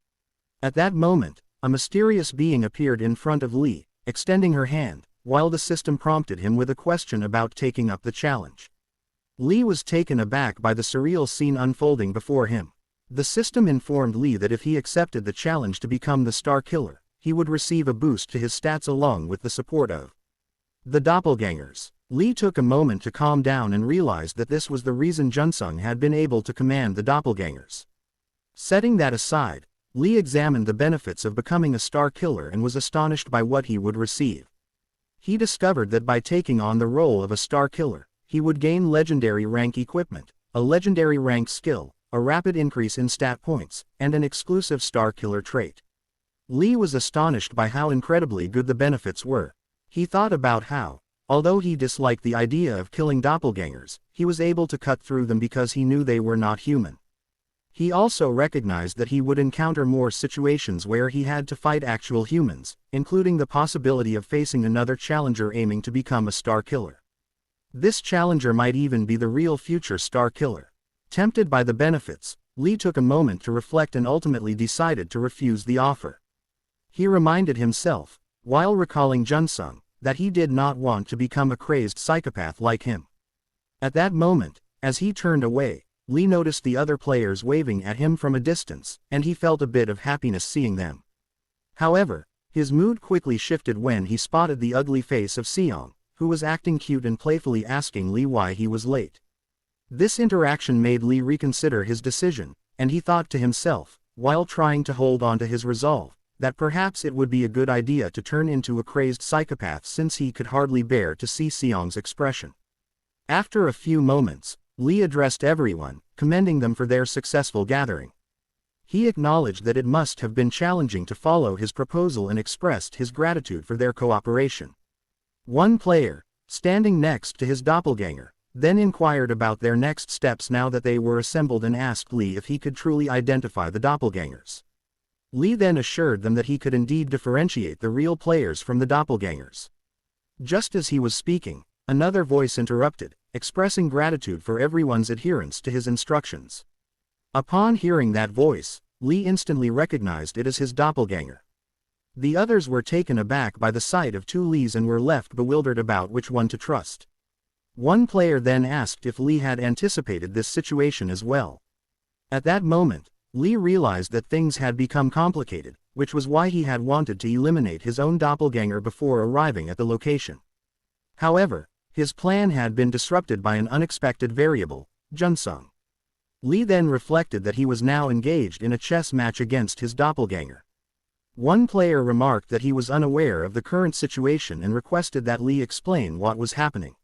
[SPEAKER 1] At that moment, a mysterious being appeared in front of Lee, extending her hand, while the system prompted him with a question about taking up the challenge. Lee was taken aback by the surreal scene unfolding before him. The system informed Lee that if he accepted the challenge to become the star killer, he would receive a boost to his stats along with the support of the doppelgangers. Lee took a moment to calm down and realized that this was the reason Junsung had been able to command the doppelgangers. Setting that aside, Lee examined the benefits of becoming a star killer and was astonished by what he would receive. He discovered that by taking on the role of a star killer, he would gain legendary rank equipment, a legendary rank skill, a rapid increase in stat points, and an exclusive star killer trait. Lee was astonished by how incredibly good the benefits were. He thought about how, although he disliked the idea of killing doppelgangers, he was able to cut through them because he knew they were not human. He also recognized that he would encounter more situations where he had to fight actual humans, including the possibility of facing another challenger aiming to become a star killer. This challenger might even be the real future star killer. Tempted by the benefits, Lee took a moment to reflect and ultimately decided to refuse the offer. He reminded himself, while recalling Junsung, that he did not want to become a crazed psychopath like him. At that moment, as he turned away, Lee noticed the other players waving at him from a distance, and he felt a bit of happiness seeing them. However, his mood quickly shifted when he spotted the ugly face of Seong, who was acting cute and playfully asking Lee why he was late. This interaction made Lee reconsider his decision, and he thought to himself, while trying to hold on to his resolve, that perhaps it would be a good idea to turn into a crazed psychopath since he could hardly bear to see Seong's expression. After a few moments, Lee addressed everyone, commending them for their successful gathering. He acknowledged that it must have been challenging to follow his proposal and expressed his gratitude for their cooperation. One player, standing next to his doppelganger, then inquired about their next steps now that they were assembled and asked Lee if he could truly identify the doppelgangers. Lee then assured them that he could indeed differentiate the real players from the doppelgangers. Just as he was speaking, another voice interrupted, expressing gratitude for everyone's adherence to his instructions. Upon hearing that voice, Lee instantly recognized it as his doppelganger. The others were taken aback by the sight of 2 Lees and were left bewildered about which one to trust. One player then asked if Lee had anticipated this situation as well. At that moment, Lee realized that things had become complicated, which was why he had wanted to eliminate his own doppelganger before arriving at the location. However, his plan had been disrupted by an unexpected variable, Junsung. Lee then reflected that he was now engaged in a chess match against his doppelganger. One player remarked that he was unaware of the current situation and requested that Lee explain what was happening.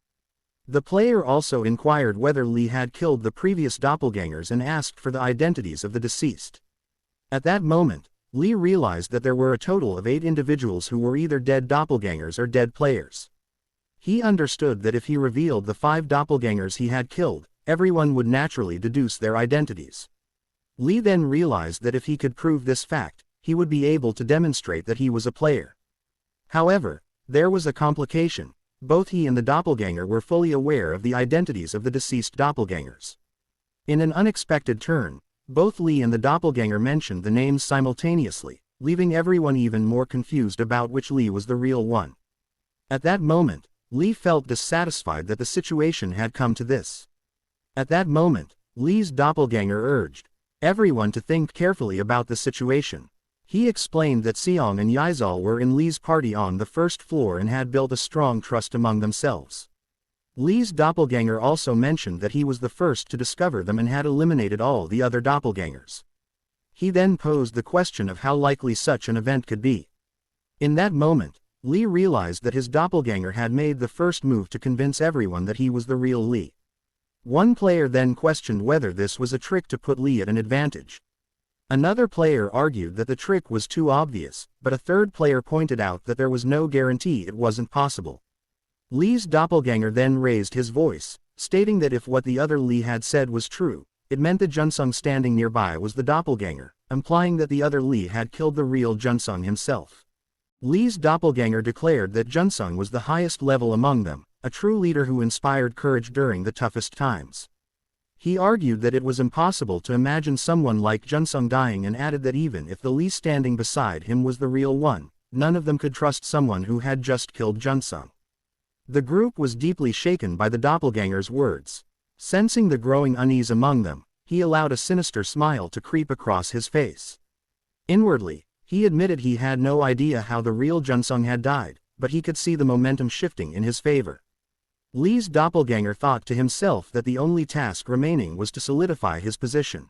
[SPEAKER 1] The player also inquired whether Lee had killed the previous doppelgangers and asked for the identities of the deceased. At that moment, Lee realized that there were a total of 8 individuals who were either dead doppelgangers or dead players. He understood that if he revealed the 5 doppelgangers he had killed, everyone would naturally deduce their identities. Lee then realized that if he could prove this fact, he would be able to demonstrate that he was a player. However, there was a complication. Both he and the doppelganger were fully aware of the identities of the deceased doppelgangers. In an unexpected turn, both Lee and the doppelganger mentioned the names simultaneously, leaving everyone even more confused about which Lee was the real one. At that moment, Lee felt dissatisfied that the situation had come to this. At that moment, Lee's doppelganger urged everyone to think carefully about the situation. He explained that Seong and Yizal were in Lee's party on the first floor and had built a strong trust among themselves. Lee's doppelganger also mentioned that he was the first to discover them and had eliminated all the other doppelgangers. He then posed the question of how likely such an event could be. In that moment, Lee realized that his doppelganger had made the first move to convince everyone that he was the real Lee. One player then questioned whether this was a trick to put Lee at an advantage. Another player argued that the trick was too obvious, but a third player pointed out that there was no guarantee it wasn't possible. Lee's doppelganger then raised his voice, stating that if what the other Lee had said was true, it meant that Junsung standing nearby was the doppelganger, implying that the other Lee had killed the real Junsung himself. Lee's doppelganger declared that Junsung was the highest level among them, a true leader who inspired courage during the toughest times. He argued that it was impossible to imagine someone like Junsung dying and added that even if the Lee standing beside him was the real one, none of them could trust someone who had just killed Junsung. The group was deeply shaken by the doppelganger's words. Sensing the growing unease among them, he allowed a sinister smile to creep across his face. Inwardly, he admitted he had no idea how the real Junsung had died, but he could see the momentum shifting in his favor. Lee's doppelganger thought to himself that the only task remaining was to solidify his position.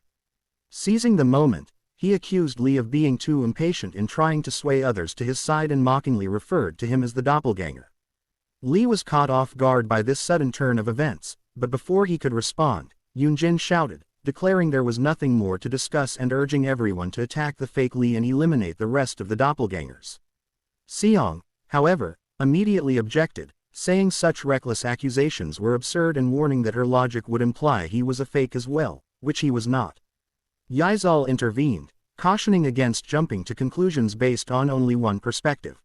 [SPEAKER 1] Seizing the moment, he accused Lee of being too impatient in trying to sway others to his side and mockingly referred to him as the doppelganger. Lee was caught off guard by this sudden turn of events, but before he could respond, Yoonjin shouted, declaring there was nothing more to discuss and urging everyone to attack the fake Lee and eliminate the rest of the doppelgangers. Seong, however, immediately objected, saying such reckless accusations were absurd and warning that her logic would imply he was a fake as well, which he was not. Yizal intervened, cautioning against jumping to conclusions based on only one perspective.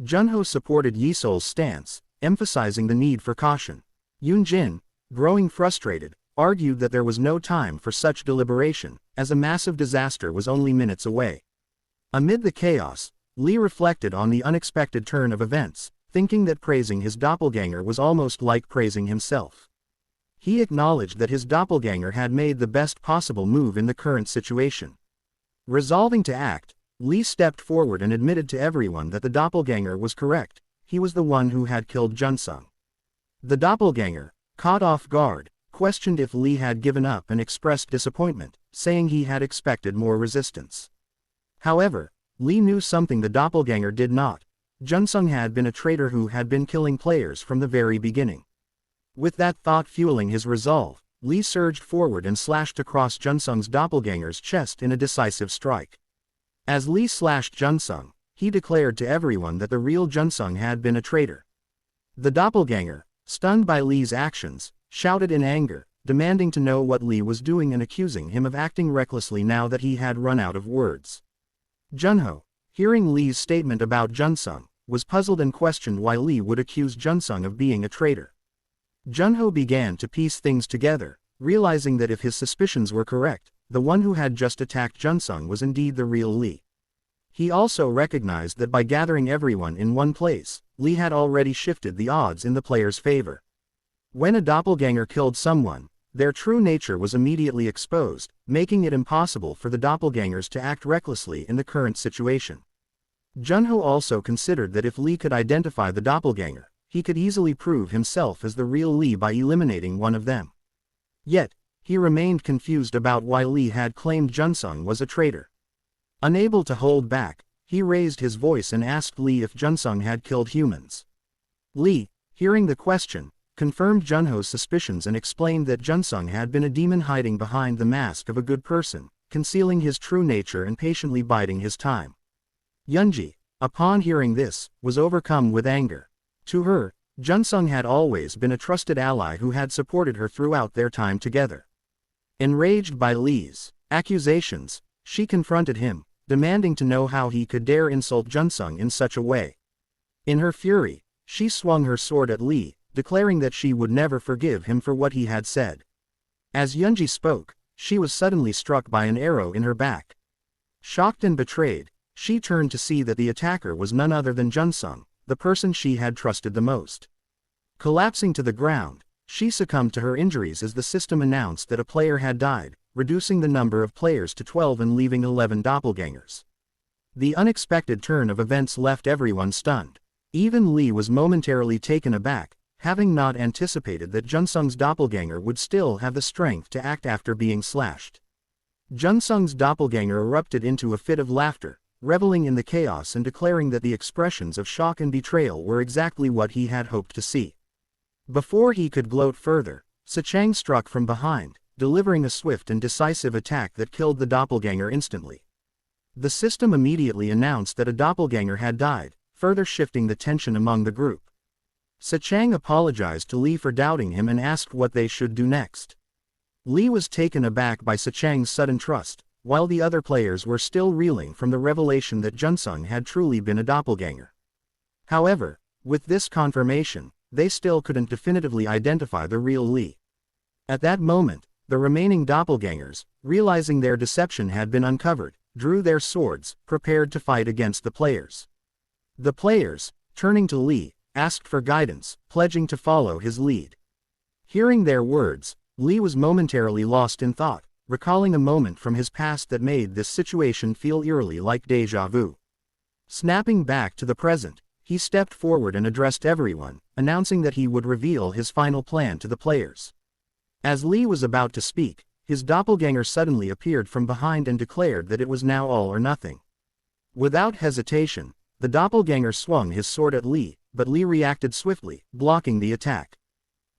[SPEAKER 1] Junho supported Yisol's stance, emphasizing the need for caution. Yoonjin, growing frustrated, argued that there was no time for such deliberation, as a massive disaster was only minutes away. Amid the chaos, Lee reflected on the unexpected turn of events, thinking that praising his doppelganger was almost like praising himself. He acknowledged that his doppelganger had made the best possible move in the current situation. Resolving to act, Lee stepped forward and admitted to everyone that the doppelganger was correct. He was the one who had killed Junsung. The doppelganger, caught off guard, questioned if Lee had given up and expressed disappointment, saying he had expected more resistance. However, Lee knew something the doppelganger did not. Junsung had been a traitor who had been killing players from the very beginning. With that thought fueling his resolve, Lee surged forward and slashed across Junsung's doppelganger's chest in a decisive strike. As Lee slashed Junsung, he declared to everyone that the real Junsung had been a traitor. The doppelganger, stunned by Lee's actions, shouted in anger, demanding to know what Lee was doing and accusing him of acting recklessly now that he had run out of words. Junho, hearing Lee's statement about Junsung, was puzzled and questioned why Lee would accuse Junsung of being a traitor. Junho began to piece things together, realizing that if his suspicions were correct, the one who had just attacked Junsung was indeed the real Lee. He also recognized that by gathering everyone in one place, Lee had already shifted the odds in the player's favor. When a doppelganger killed someone, their true nature was immediately exposed, making it impossible for the doppelgangers to act recklessly in the current situation. Junho also considered that if Lee could identify the doppelganger, he could easily prove himself as the real Lee by eliminating one of them. Yet, he remained confused about why Lee had claimed Junsung was a traitor. Unable to hold back, he raised his voice and asked Lee if Junsung had killed humans. Lee, hearing the question, confirmed Junho's suspicions and explained that Junsung had been a demon hiding behind the mask of a good person, concealing his true nature and patiently biding his time. Yunji, upon hearing this, was overcome with anger. To her, Junsung had always been a trusted ally who had supported her throughout their time together. Enraged by Lee's accusations, she confronted him, demanding to know how he could dare insult Junsung in such a way. In her fury, she swung her sword at Lee, declaring that she would never forgive him for what he had said. As Yunji spoke, she was suddenly struck by an arrow in her back. Shocked and betrayed, she turned to see that the attacker was none other than Junsung, the person she had trusted the most. Collapsing to the ground, she succumbed to her injuries as the system announced that a player had died, reducing the number of players to 12 and leaving 11 doppelgangers. The unexpected turn of events left everyone stunned. Even Lee was momentarily taken aback, having not anticipated that Junsung's doppelganger would still have the strength to act after being slashed. Junsung's doppelganger erupted into a fit of laughter, reveling in the chaos and declaring that the expressions of shock and betrayal were exactly what he had hoped to see. Before he could gloat further, Sechang struck from behind, delivering a swift and decisive attack that killed the doppelganger instantly. The system immediately announced that a doppelganger had died, further shifting the tension among the group. Sechang apologized to Lee for doubting him and asked what they should do next. Lee was taken aback by Sechang's sudden trust, while the other players were still reeling from the revelation that Junsung had truly been a doppelganger. However, with this confirmation, they still couldn't definitively identify the real Lee. At that moment, the remaining doppelgangers, realizing their deception had been uncovered, drew their swords, prepared to fight against the players. The players, turning to Lee, asked for guidance, pledging to follow his lead. Hearing their words, Lee was momentarily lost in thought, recalling a moment from his past that made this situation feel eerily like déjà vu. Snapping back to the present, he stepped forward and addressed everyone, announcing that he would reveal his final plan to the players. As Lee was about to speak, his doppelganger suddenly appeared from behind and declared that it was now all or nothing. Without hesitation, the doppelganger swung his sword at Lee, but Lee reacted swiftly, blocking the attack.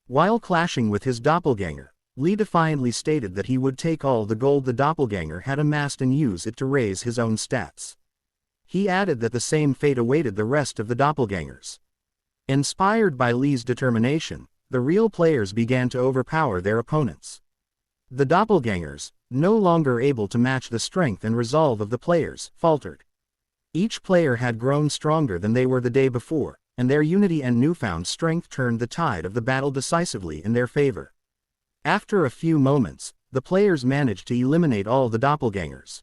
[SPEAKER 1] While clashing with his doppelganger, Lee defiantly stated that he would take all the gold the doppelganger had amassed and use it to raise his own stats. He added that the same fate awaited the rest of the doppelgangers. Inspired by Lee's determination, the real players began to overpower their opponents. The doppelgangers, no longer able to match the strength and resolve of the players, faltered. Each player had grown stronger than they were the day before, and their unity and newfound strength turned the tide of the battle decisively in their favor. After a few moments, the players managed to eliminate all the doppelgangers.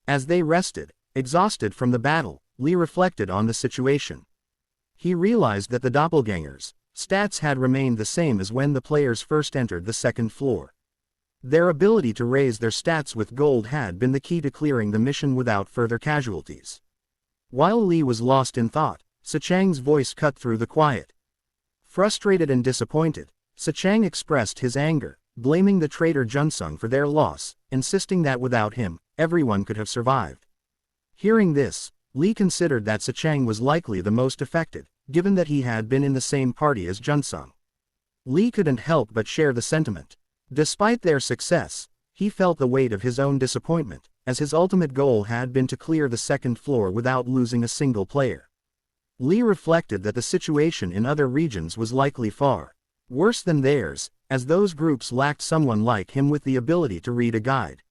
[SPEAKER 1] As they rested, exhausted from the battle, Lee reflected on the situation. He realized that the doppelgangers' stats had remained the same as when the players first entered the second floor. Their ability to raise their stats with gold had been the key to clearing the mission without further casualties. While Lee was lost in thought, Sechang's voice cut through the quiet. Frustrated and disappointed, Sechang expressed his anger, blaming the traitor Junsung for their loss, insisting that without him, everyone could have survived. Hearing this, Lee considered that Sechang was likely the most affected, given that he had been in the same party as Junsung. Lee couldn't help but share the sentiment. Despite their success, he felt the weight of his own disappointment, as his ultimate goal had been to clear the second floor without losing a single player. Lee reflected that the situation in other regions was likely far worse than theirs, as those groups lacked someone like him with the ability to read a guide.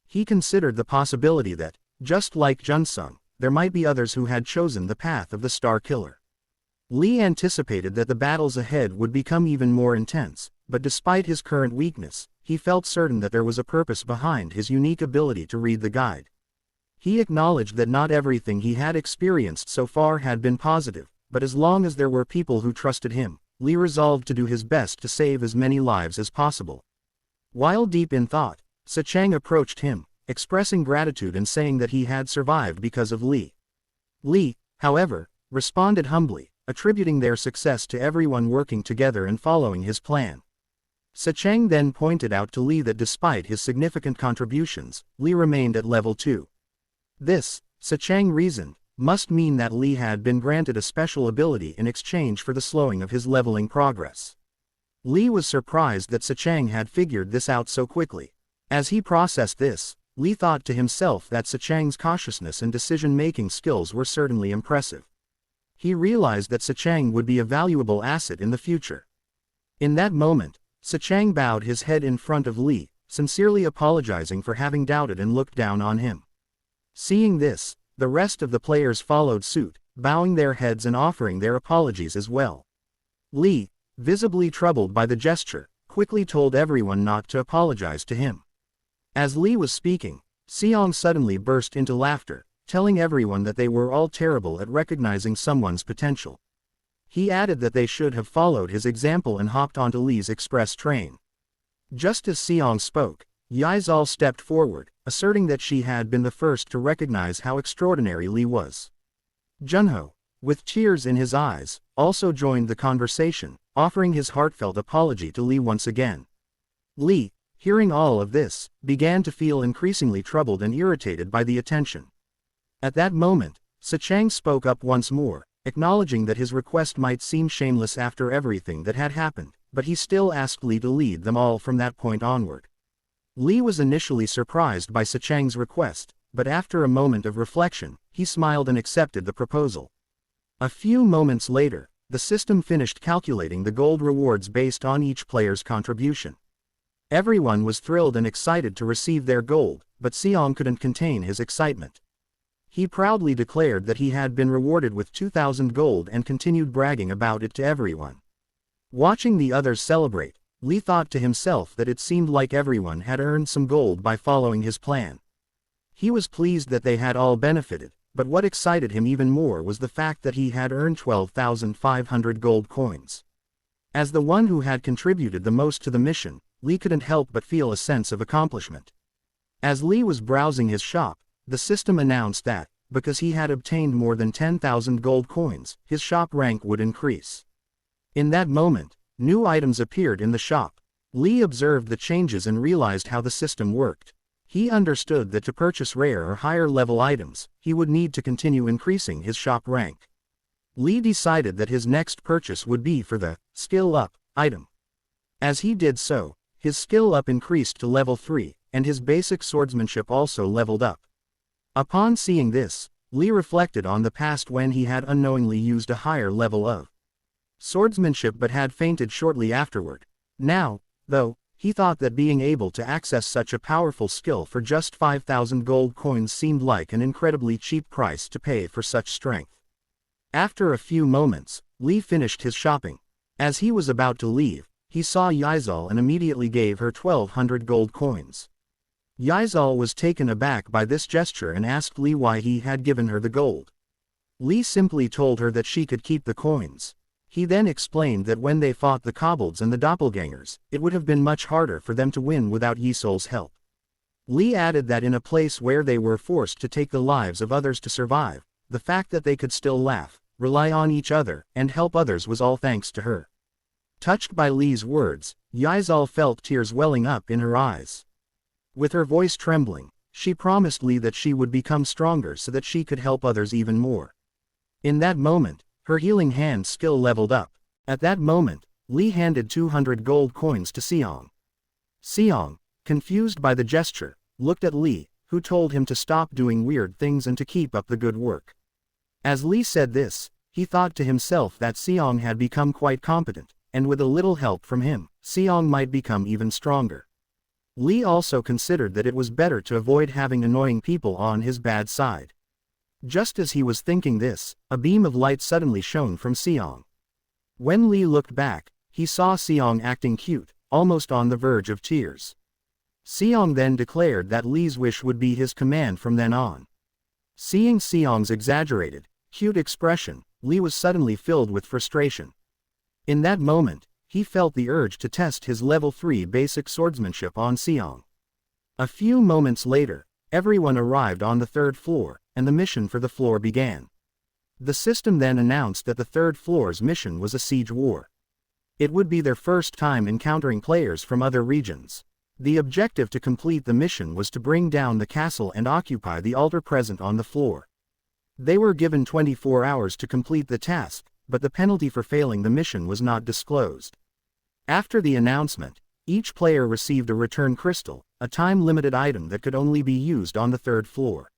[SPEAKER 1] He considered the possibility that, just like Junsung, there might be others who had chosen the path of the Star Killer. Lee anticipated that the battles ahead would become even more intense, but despite his current weakness, he felt certain that there was a purpose behind his unique ability to read the guide. He acknowledged that not everything he had experienced so far had been positive, but as long as there were people who trusted him, Lee resolved to do his best to save as many lives as possible. While deep in thought, Sechang approached him, expressing gratitude and saying that he had survived because of Li. Li, however, responded humbly, attributing their success to everyone working together and following his plan. Sechang then pointed out to Li that despite his significant contributions, Li remained at level 2. This, Sechang reasoned, must mean that Li had been granted a special ability in exchange for the slowing of his leveling progress. Li was surprised that Sechang had figured this out so quickly. As he processed this, Li thought to himself that Sechang's cautiousness and decision-making skills were certainly impressive. He realized that Sechang would be a valuable asset in the future. In that moment, Sechang bowed his head in front of Li, sincerely apologizing for having doubted and looked down on him. Seeing this, the rest of the players followed suit, bowing their heads and offering their apologies as well. Li, visibly troubled by the gesture, quickly told everyone not to apologize to him. As Li was speaking, Seong suddenly burst into laughter, telling everyone that they were all terrible at recognizing someone's potential. He added that they should have followed his example and hopped onto Li's express train. Just as Seong spoke, Yizal stepped forward, asserting that she had been the first to recognize how extraordinary Li was. Junho, with tears in his eyes, also joined the conversation, offering his heartfelt apology to Li once again. Li, hearing all of this, began to feel increasingly troubled and irritated by the attention. At that moment, Sechang spoke up once more, acknowledging that his request might seem shameless after everything that had happened, but he still asked Li to lead them all from that point onward. Li was initially surprised by Sechang's request, but after a moment of reflection, he smiled and accepted the proposal. A few moments later, the system finished calculating the gold rewards based on each player's contribution. Everyone was thrilled and excited to receive their gold, but Seong couldn't contain his excitement. He proudly declared that he had been rewarded with 2,000 gold and continued bragging about it to everyone. Watching the others celebrate, Li thought to himself that it seemed like everyone had earned some gold by following his plan. He was pleased that they had all benefited, but what excited him even more was the fact that he had earned 12,500 gold coins. As the one who had contributed the most to the mission, Li couldn't help but feel a sense of accomplishment. As Li was browsing his shop, the system announced that, because he had obtained more than 10,000 gold coins, his shop rank would increase. In that moment, new items appeared in the shop. Li observed the changes and realized how the system worked. He understood that to purchase rare or higher level items, he would need to continue increasing his shop rank. Li decided that his next purchase would be for the skill up item. As he did so, his skill up increased to level 3, and his basic swordsmanship also leveled up. Upon seeing this, Li reflected on the past when he had unknowingly used a higher level of swordsmanship but had fainted shortly afterward. Now, though, he thought that being able to access such a powerful skill for just 5,000 gold coins seemed like an incredibly cheap price to pay for such strength. After a few moments, Li finished his shopping. As he was about to leave, he saw Yizal and immediately gave her 1,200 gold coins. Yizal was taken aback by this gesture and asked Li why he had given her the gold. Li simply told her that she could keep the coins. He then explained that when they fought the kobolds and the doppelgangers, it would have been much harder for them to win without Yisol's help. Li added that in a place where they were forced to take the lives of others to survive, the fact that they could still laugh, rely on each other, and help others was all thanks to her. Touched by Li's words, Yizal felt tears welling up in her eyes. With her voice trembling, she promised Li that she would become stronger so that she could help others even more. In that moment, her healing hand skill leveled up. At that moment, Li handed 200 gold coins to Seong. Seong, confused by the gesture, looked at Li, who told him to stop doing weird things and to keep up the good work. As Li said this, he thought to himself that Seong had become quite competent, and with a little help from him, Seong might become even stronger. Li also considered that it was better to avoid having annoying people on his bad side. Just as he was thinking this, a beam of light suddenly shone from Seong. When Li looked back, he saw Seong acting cute, almost on the verge of tears. Seong then declared that Li's wish would be his command from then on. Seeing Seong's exaggerated, cute expression, Li was suddenly filled with frustration. In that moment, he felt the urge to test his level 3 basic swordsmanship on Seong. A few moments later, everyone arrived on the third floor, and the mission for the floor began. The system then announced that the third floor's mission was a siege war. It would be their first time encountering players from other regions. The objective to complete the mission was to bring down the castle and occupy the altar present on the floor. They were given 24 hours to complete the task, but the penalty for failing the mission was not disclosed. After the announcement, each player received a return crystal, a time-limited item that could only be used on the third floor.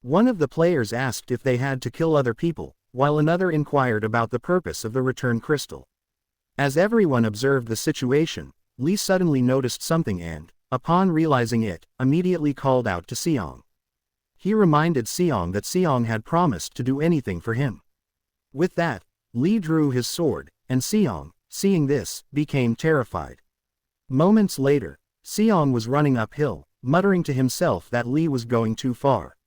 [SPEAKER 1] One of the players asked if they had to kill other people, while another inquired about the purpose of the return crystal. As everyone observed the situation, Lee suddenly noticed something and, upon realizing it, immediately called out to Seong. He reminded Seong that Seong had promised to do anything for him. With that, Lee drew his sword, and Seong, seeing this, became terrified. Moments later, Seong was running uphill, muttering to himself that Lee was going too far.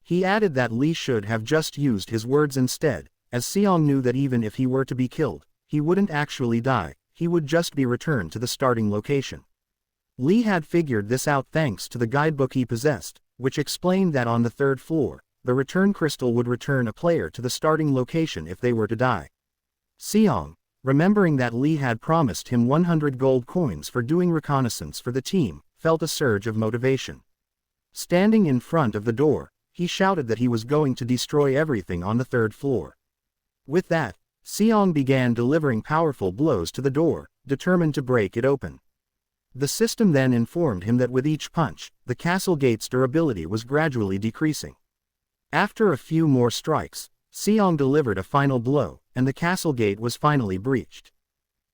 [SPEAKER 1] He added that Lee should have just used his words instead, as Seong knew that even if he were to be killed, he wouldn't actually die, he would just be returned to the starting location. Lee had figured this out thanks to the guidebook he possessed, which explained that on the third floor, the return crystal would return a player to the starting location if they were to die. Seong, remembering that Lee had promised him 100 gold coins for doing reconnaissance for the team, felt a surge of motivation. Standing in front of the door, he shouted that he was going to destroy everything on the third floor. With that, Seong began delivering powerful blows to the door, determined to break it open. The system then informed him that with each punch, the castle gate's durability was gradually decreasing. After a few more strikes, Seong delivered a final blow, and the castle gate was finally breached.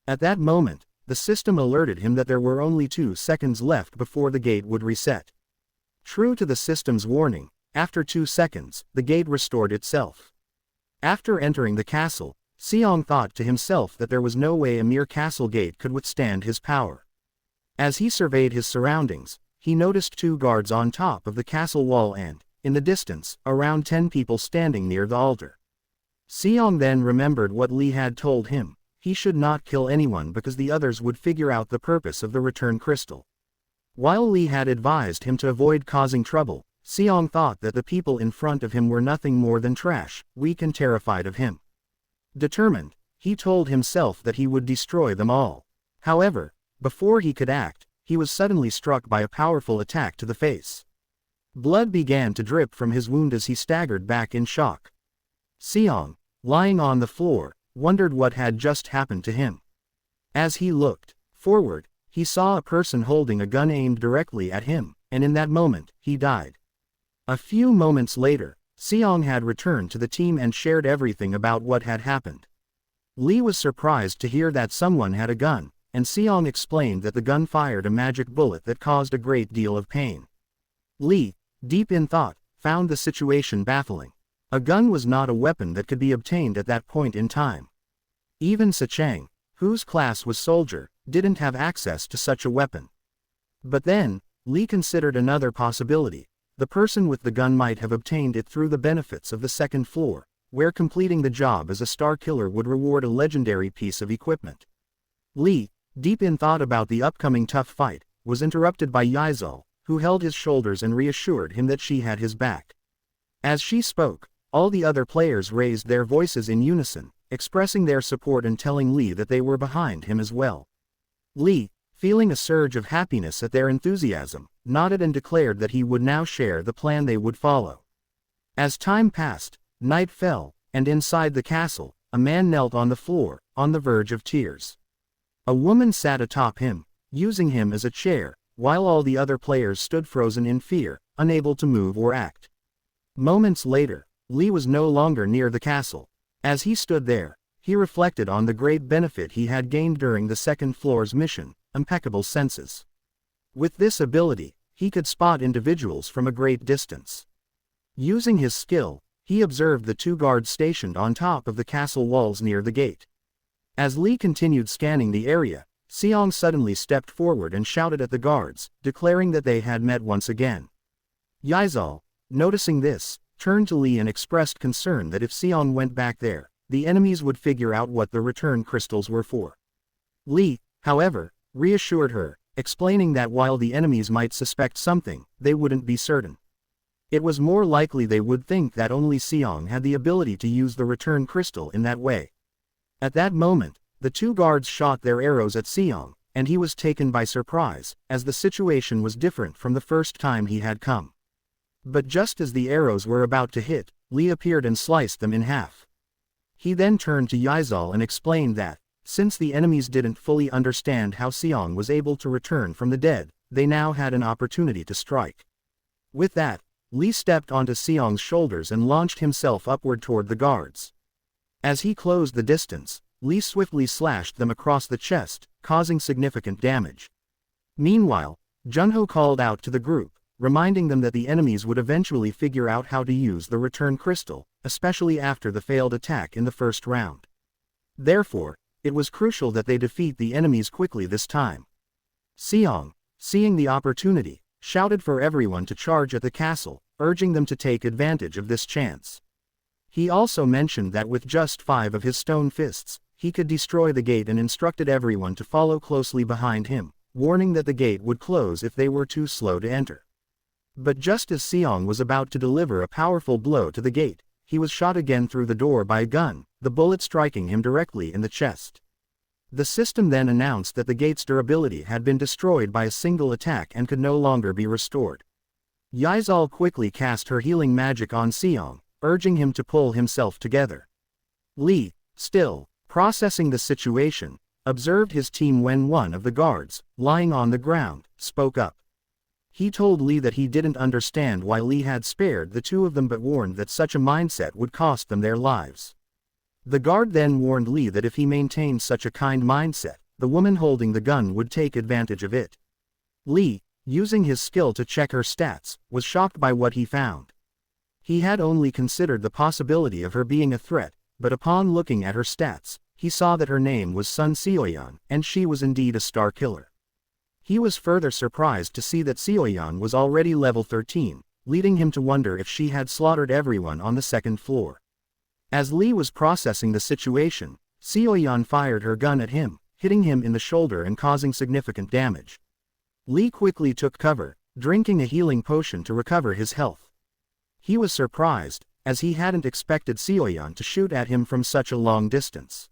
[SPEAKER 1] At that moment, the system alerted him that there were only 2 seconds left before the gate would reset. True to the system's warning, after 2 seconds, the gate restored itself. After entering the castle, Seong thought to himself that there was no way a mere castle gate could withstand his power. As he surveyed his surroundings, he noticed 2 guards on top of the castle wall and, in the distance, around 10 people standing near the altar. Seong then remembered what Lee had told him: he should not kill anyone because the others would figure out the purpose of the return crystal. While Lee had advised him to avoid causing trouble, Seong thought that the people in front of him were nothing more than trash, weak and terrified of him. Determined, he told himself that he would destroy them all. However, before he could act, he was suddenly struck by a powerful attack to the face. Blood began to drip from his wound as he staggered back in shock. Seong, lying on the floor, wondered what had just happened to him. As he looked forward, he saw a person holding a gun aimed directly at him, and in that moment, he died. A few moments later, Seong had returned to the team and shared everything about what had happened. Lee was surprised to hear that someone had a gun, and Seong explained that the gun fired a magic bullet that caused a great deal of pain. Lee, deep in thought, found the situation baffling. A gun was not a weapon that could be obtained at that point in time. Even Sachang, whose class was soldier, didn't have access to such a weapon. But then, Lee considered another possibility. The person with the gun might have obtained it through the benefits of the second floor, where completing the job as a star killer would reward a legendary piece of equipment. Lee, deep in thought about the upcoming tough fight, was interrupted by Yizal, who held his shoulders and reassured him that she had his back. As she spoke, all the other players raised their voices in unison, expressing their support and telling Lee that they were behind him as well. Lee, feeling a surge of happiness at their enthusiasm, nodded and declared that he would now share the plan they would follow. As time passed, night fell, and inside the castle, a man knelt on the floor, on the verge of tears. A woman sat atop him, using him as a chair, while all the other players stood frozen in fear, unable to move or act. Moments later, Lee was no longer near the castle. As he stood there, he reflected on the great benefit he had gained during the second floor's mission: impeccable senses. With this ability, he could spot individuals from a great distance. Using his skill, he observed the 2 guards stationed on top of the castle walls near the gate. As Lee continued scanning the area, Seong suddenly stepped forward and shouted at the guards, declaring that they had met once again. Yizal, noticing this, turned to Lee and expressed concern that if Seong went back there, the enemies would figure out what the return crystals were for. Lee, however, reassured her, explaining that while the enemies might suspect something, they wouldn't be certain. It was more likely they would think that only Seong had the ability to use the return crystal in that way. At that moment, the two guards shot their arrows at Seong, and he was taken by surprise, as the situation was different from the first time he had come. But just as the arrows were about to hit, Lee appeared and sliced them in half. He then turned to Yizal and explained that, since the enemies didn't fully understand how Seong was able to return from the dead, they now had an opportunity to strike. With that, Lee stepped onto Seong's shoulders and launched himself upward toward the guards. As he closed the distance, Lee swiftly slashed them across the chest, causing significant damage. Meanwhile, Junho called out to the group, reminding them that the enemies would eventually figure out how to use the return crystal, especially after the failed attack in the first round. Therefore, it was crucial that they defeat the enemies quickly this time. Seong, seeing the opportunity, shouted for everyone to charge at the castle, urging them to take advantage of this chance. He also mentioned that with just 5 of his stone fists, he could destroy the gate and instructed everyone to follow closely behind him, warning that the gate would close if they were too slow to enter. But just as Seong was about to deliver a powerful blow to the gate, he was shot again through the door by a gun, the bullet striking him directly in the chest. The system then announced that the gate's durability had been destroyed by a single attack and could no longer be restored. Yizal quickly cast her healing magic on Seong, urging him to pull himself together. Lee, still processing the situation, observed his team when one of the guards, lying on the ground, spoke up. He told Lee that he didn't understand why Lee had spared the two of them but warned that such a mindset would cost them their lives. The guard then warned Lee that if he maintained such a kind mindset, the woman holding the gun would take advantage of it. Lee, using his skill to check her stats, was shocked by what he found. He had only considered the possibility of her being a threat, but upon looking at her stats, he saw that her name was Sun Seoyeon, and she was indeed a star killer. He was further surprised to see that Seoyeon was already level 13, leading him to wonder if she had slaughtered everyone on the second floor. As Lee was processing the situation, Seoyeon fired her gun at him, hitting him in the shoulder and causing significant damage. Lee quickly took cover, drinking a healing potion to recover his health. He was surprised, as he hadn't expected Seoyeon to shoot at him from such a long distance.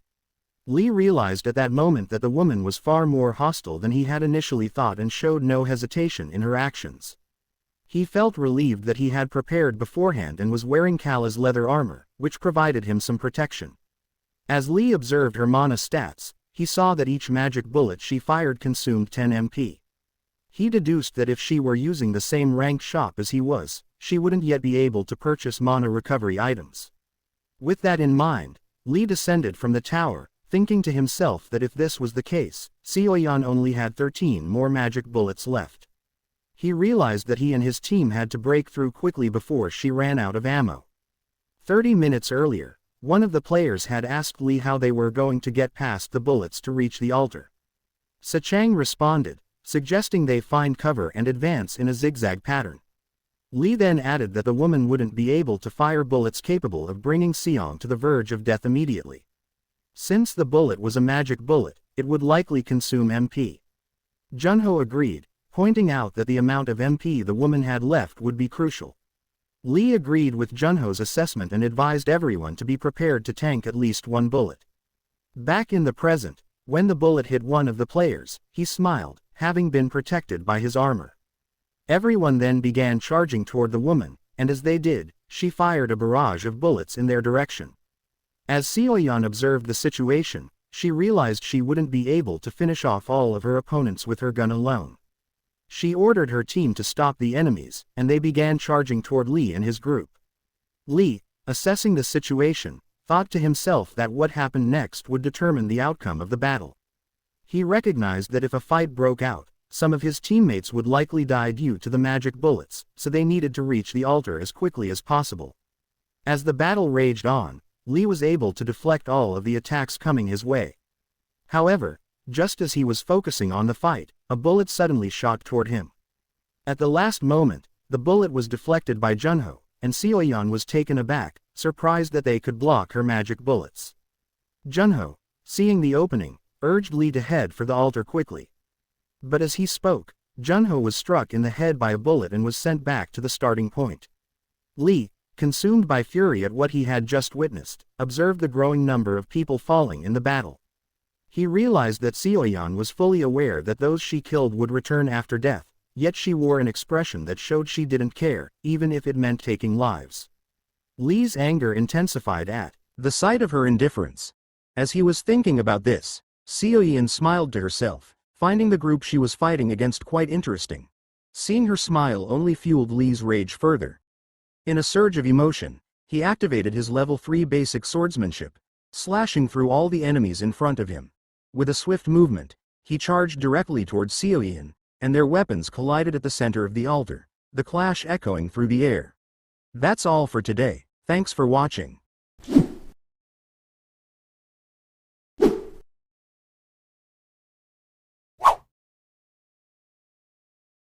[SPEAKER 1] Lee realized at that moment that the woman was far more hostile than he had initially thought and showed no hesitation in her actions. He felt relieved that he had prepared beforehand and was wearing Kala's leather armor, which provided him some protection. As Lee observed her mana stats, he saw that each magic bullet she fired consumed 10 MP. He deduced that if she were using the same rank shop as he was, she wouldn't yet be able to purchase mana recovery items. With that in mind, Lee descended from the tower, thinking to himself that if this was the case, Seoyeon only had 13 more magic bullets left. He realized that he and his team had to break through quickly before she ran out of ammo. 30 minutes earlier, one of the players had asked Lee how they were going to get past the bullets to reach the altar. Sachang responded, suggesting they find cover and advance in a zigzag pattern. Lee then added that the woman wouldn't be able to fire bullets capable of bringing Seong to the verge of death immediately. Since the bullet was a magic bullet, it would likely consume MP. Junho agreed, pointing out that the amount of MP the woman had left would be crucial. Lee agreed with Junho's assessment and advised everyone to be prepared to tank at least one bullet. Back in the present, when the bullet hit one of the players, he smiled, having been protected by his armor. Everyone then began charging toward the woman, and as they did, she fired a barrage of bullets in their direction. As Seoyeon observed the situation, she realized she wouldn't be able to finish off all of her opponents with her gun alone. She ordered her team to stop the enemies, and they began charging toward Lee and his group. Lee, assessing the situation, thought to himself that what happened next would determine the outcome of the battle. He recognized that if a fight broke out, some of his teammates would likely die due to the magic bullets, so they needed to reach the altar as quickly as possible. As the battle raged on, Lee was able to deflect all of the attacks coming his way. However, just as he was focusing on the fight, a bullet suddenly shot toward him. At the last moment, the bullet was deflected by Junho, and Seoyeon was taken aback, surprised that they could block her magic bullets. Junho, seeing the opening, urged Lee to head for the altar quickly. But as he spoke, Junho was struck in the head by a bullet and was sent back to the starting point. Lee, consumed by fury at what he had just witnessed, observed the growing number of people falling in the battle. He realized that Seoyeon was fully aware that those she killed would return after death, yet she wore an expression that showed she didn't care, even if it meant taking lives. Lee's anger intensified at the sight of her indifference. As he was thinking about this, Seoyeon smiled to herself, finding the group she was fighting against quite interesting. Seeing her smile only fueled Lee's rage further. In a surge of emotion, he activated his level 3 basic swordsmanship, slashing through all the enemies in front of him. With a swift movement, he charged directly towards Seoyeon, and their weapons collided at the center of the altar, the clash echoing through the air. That's all for today. Thanks for watching.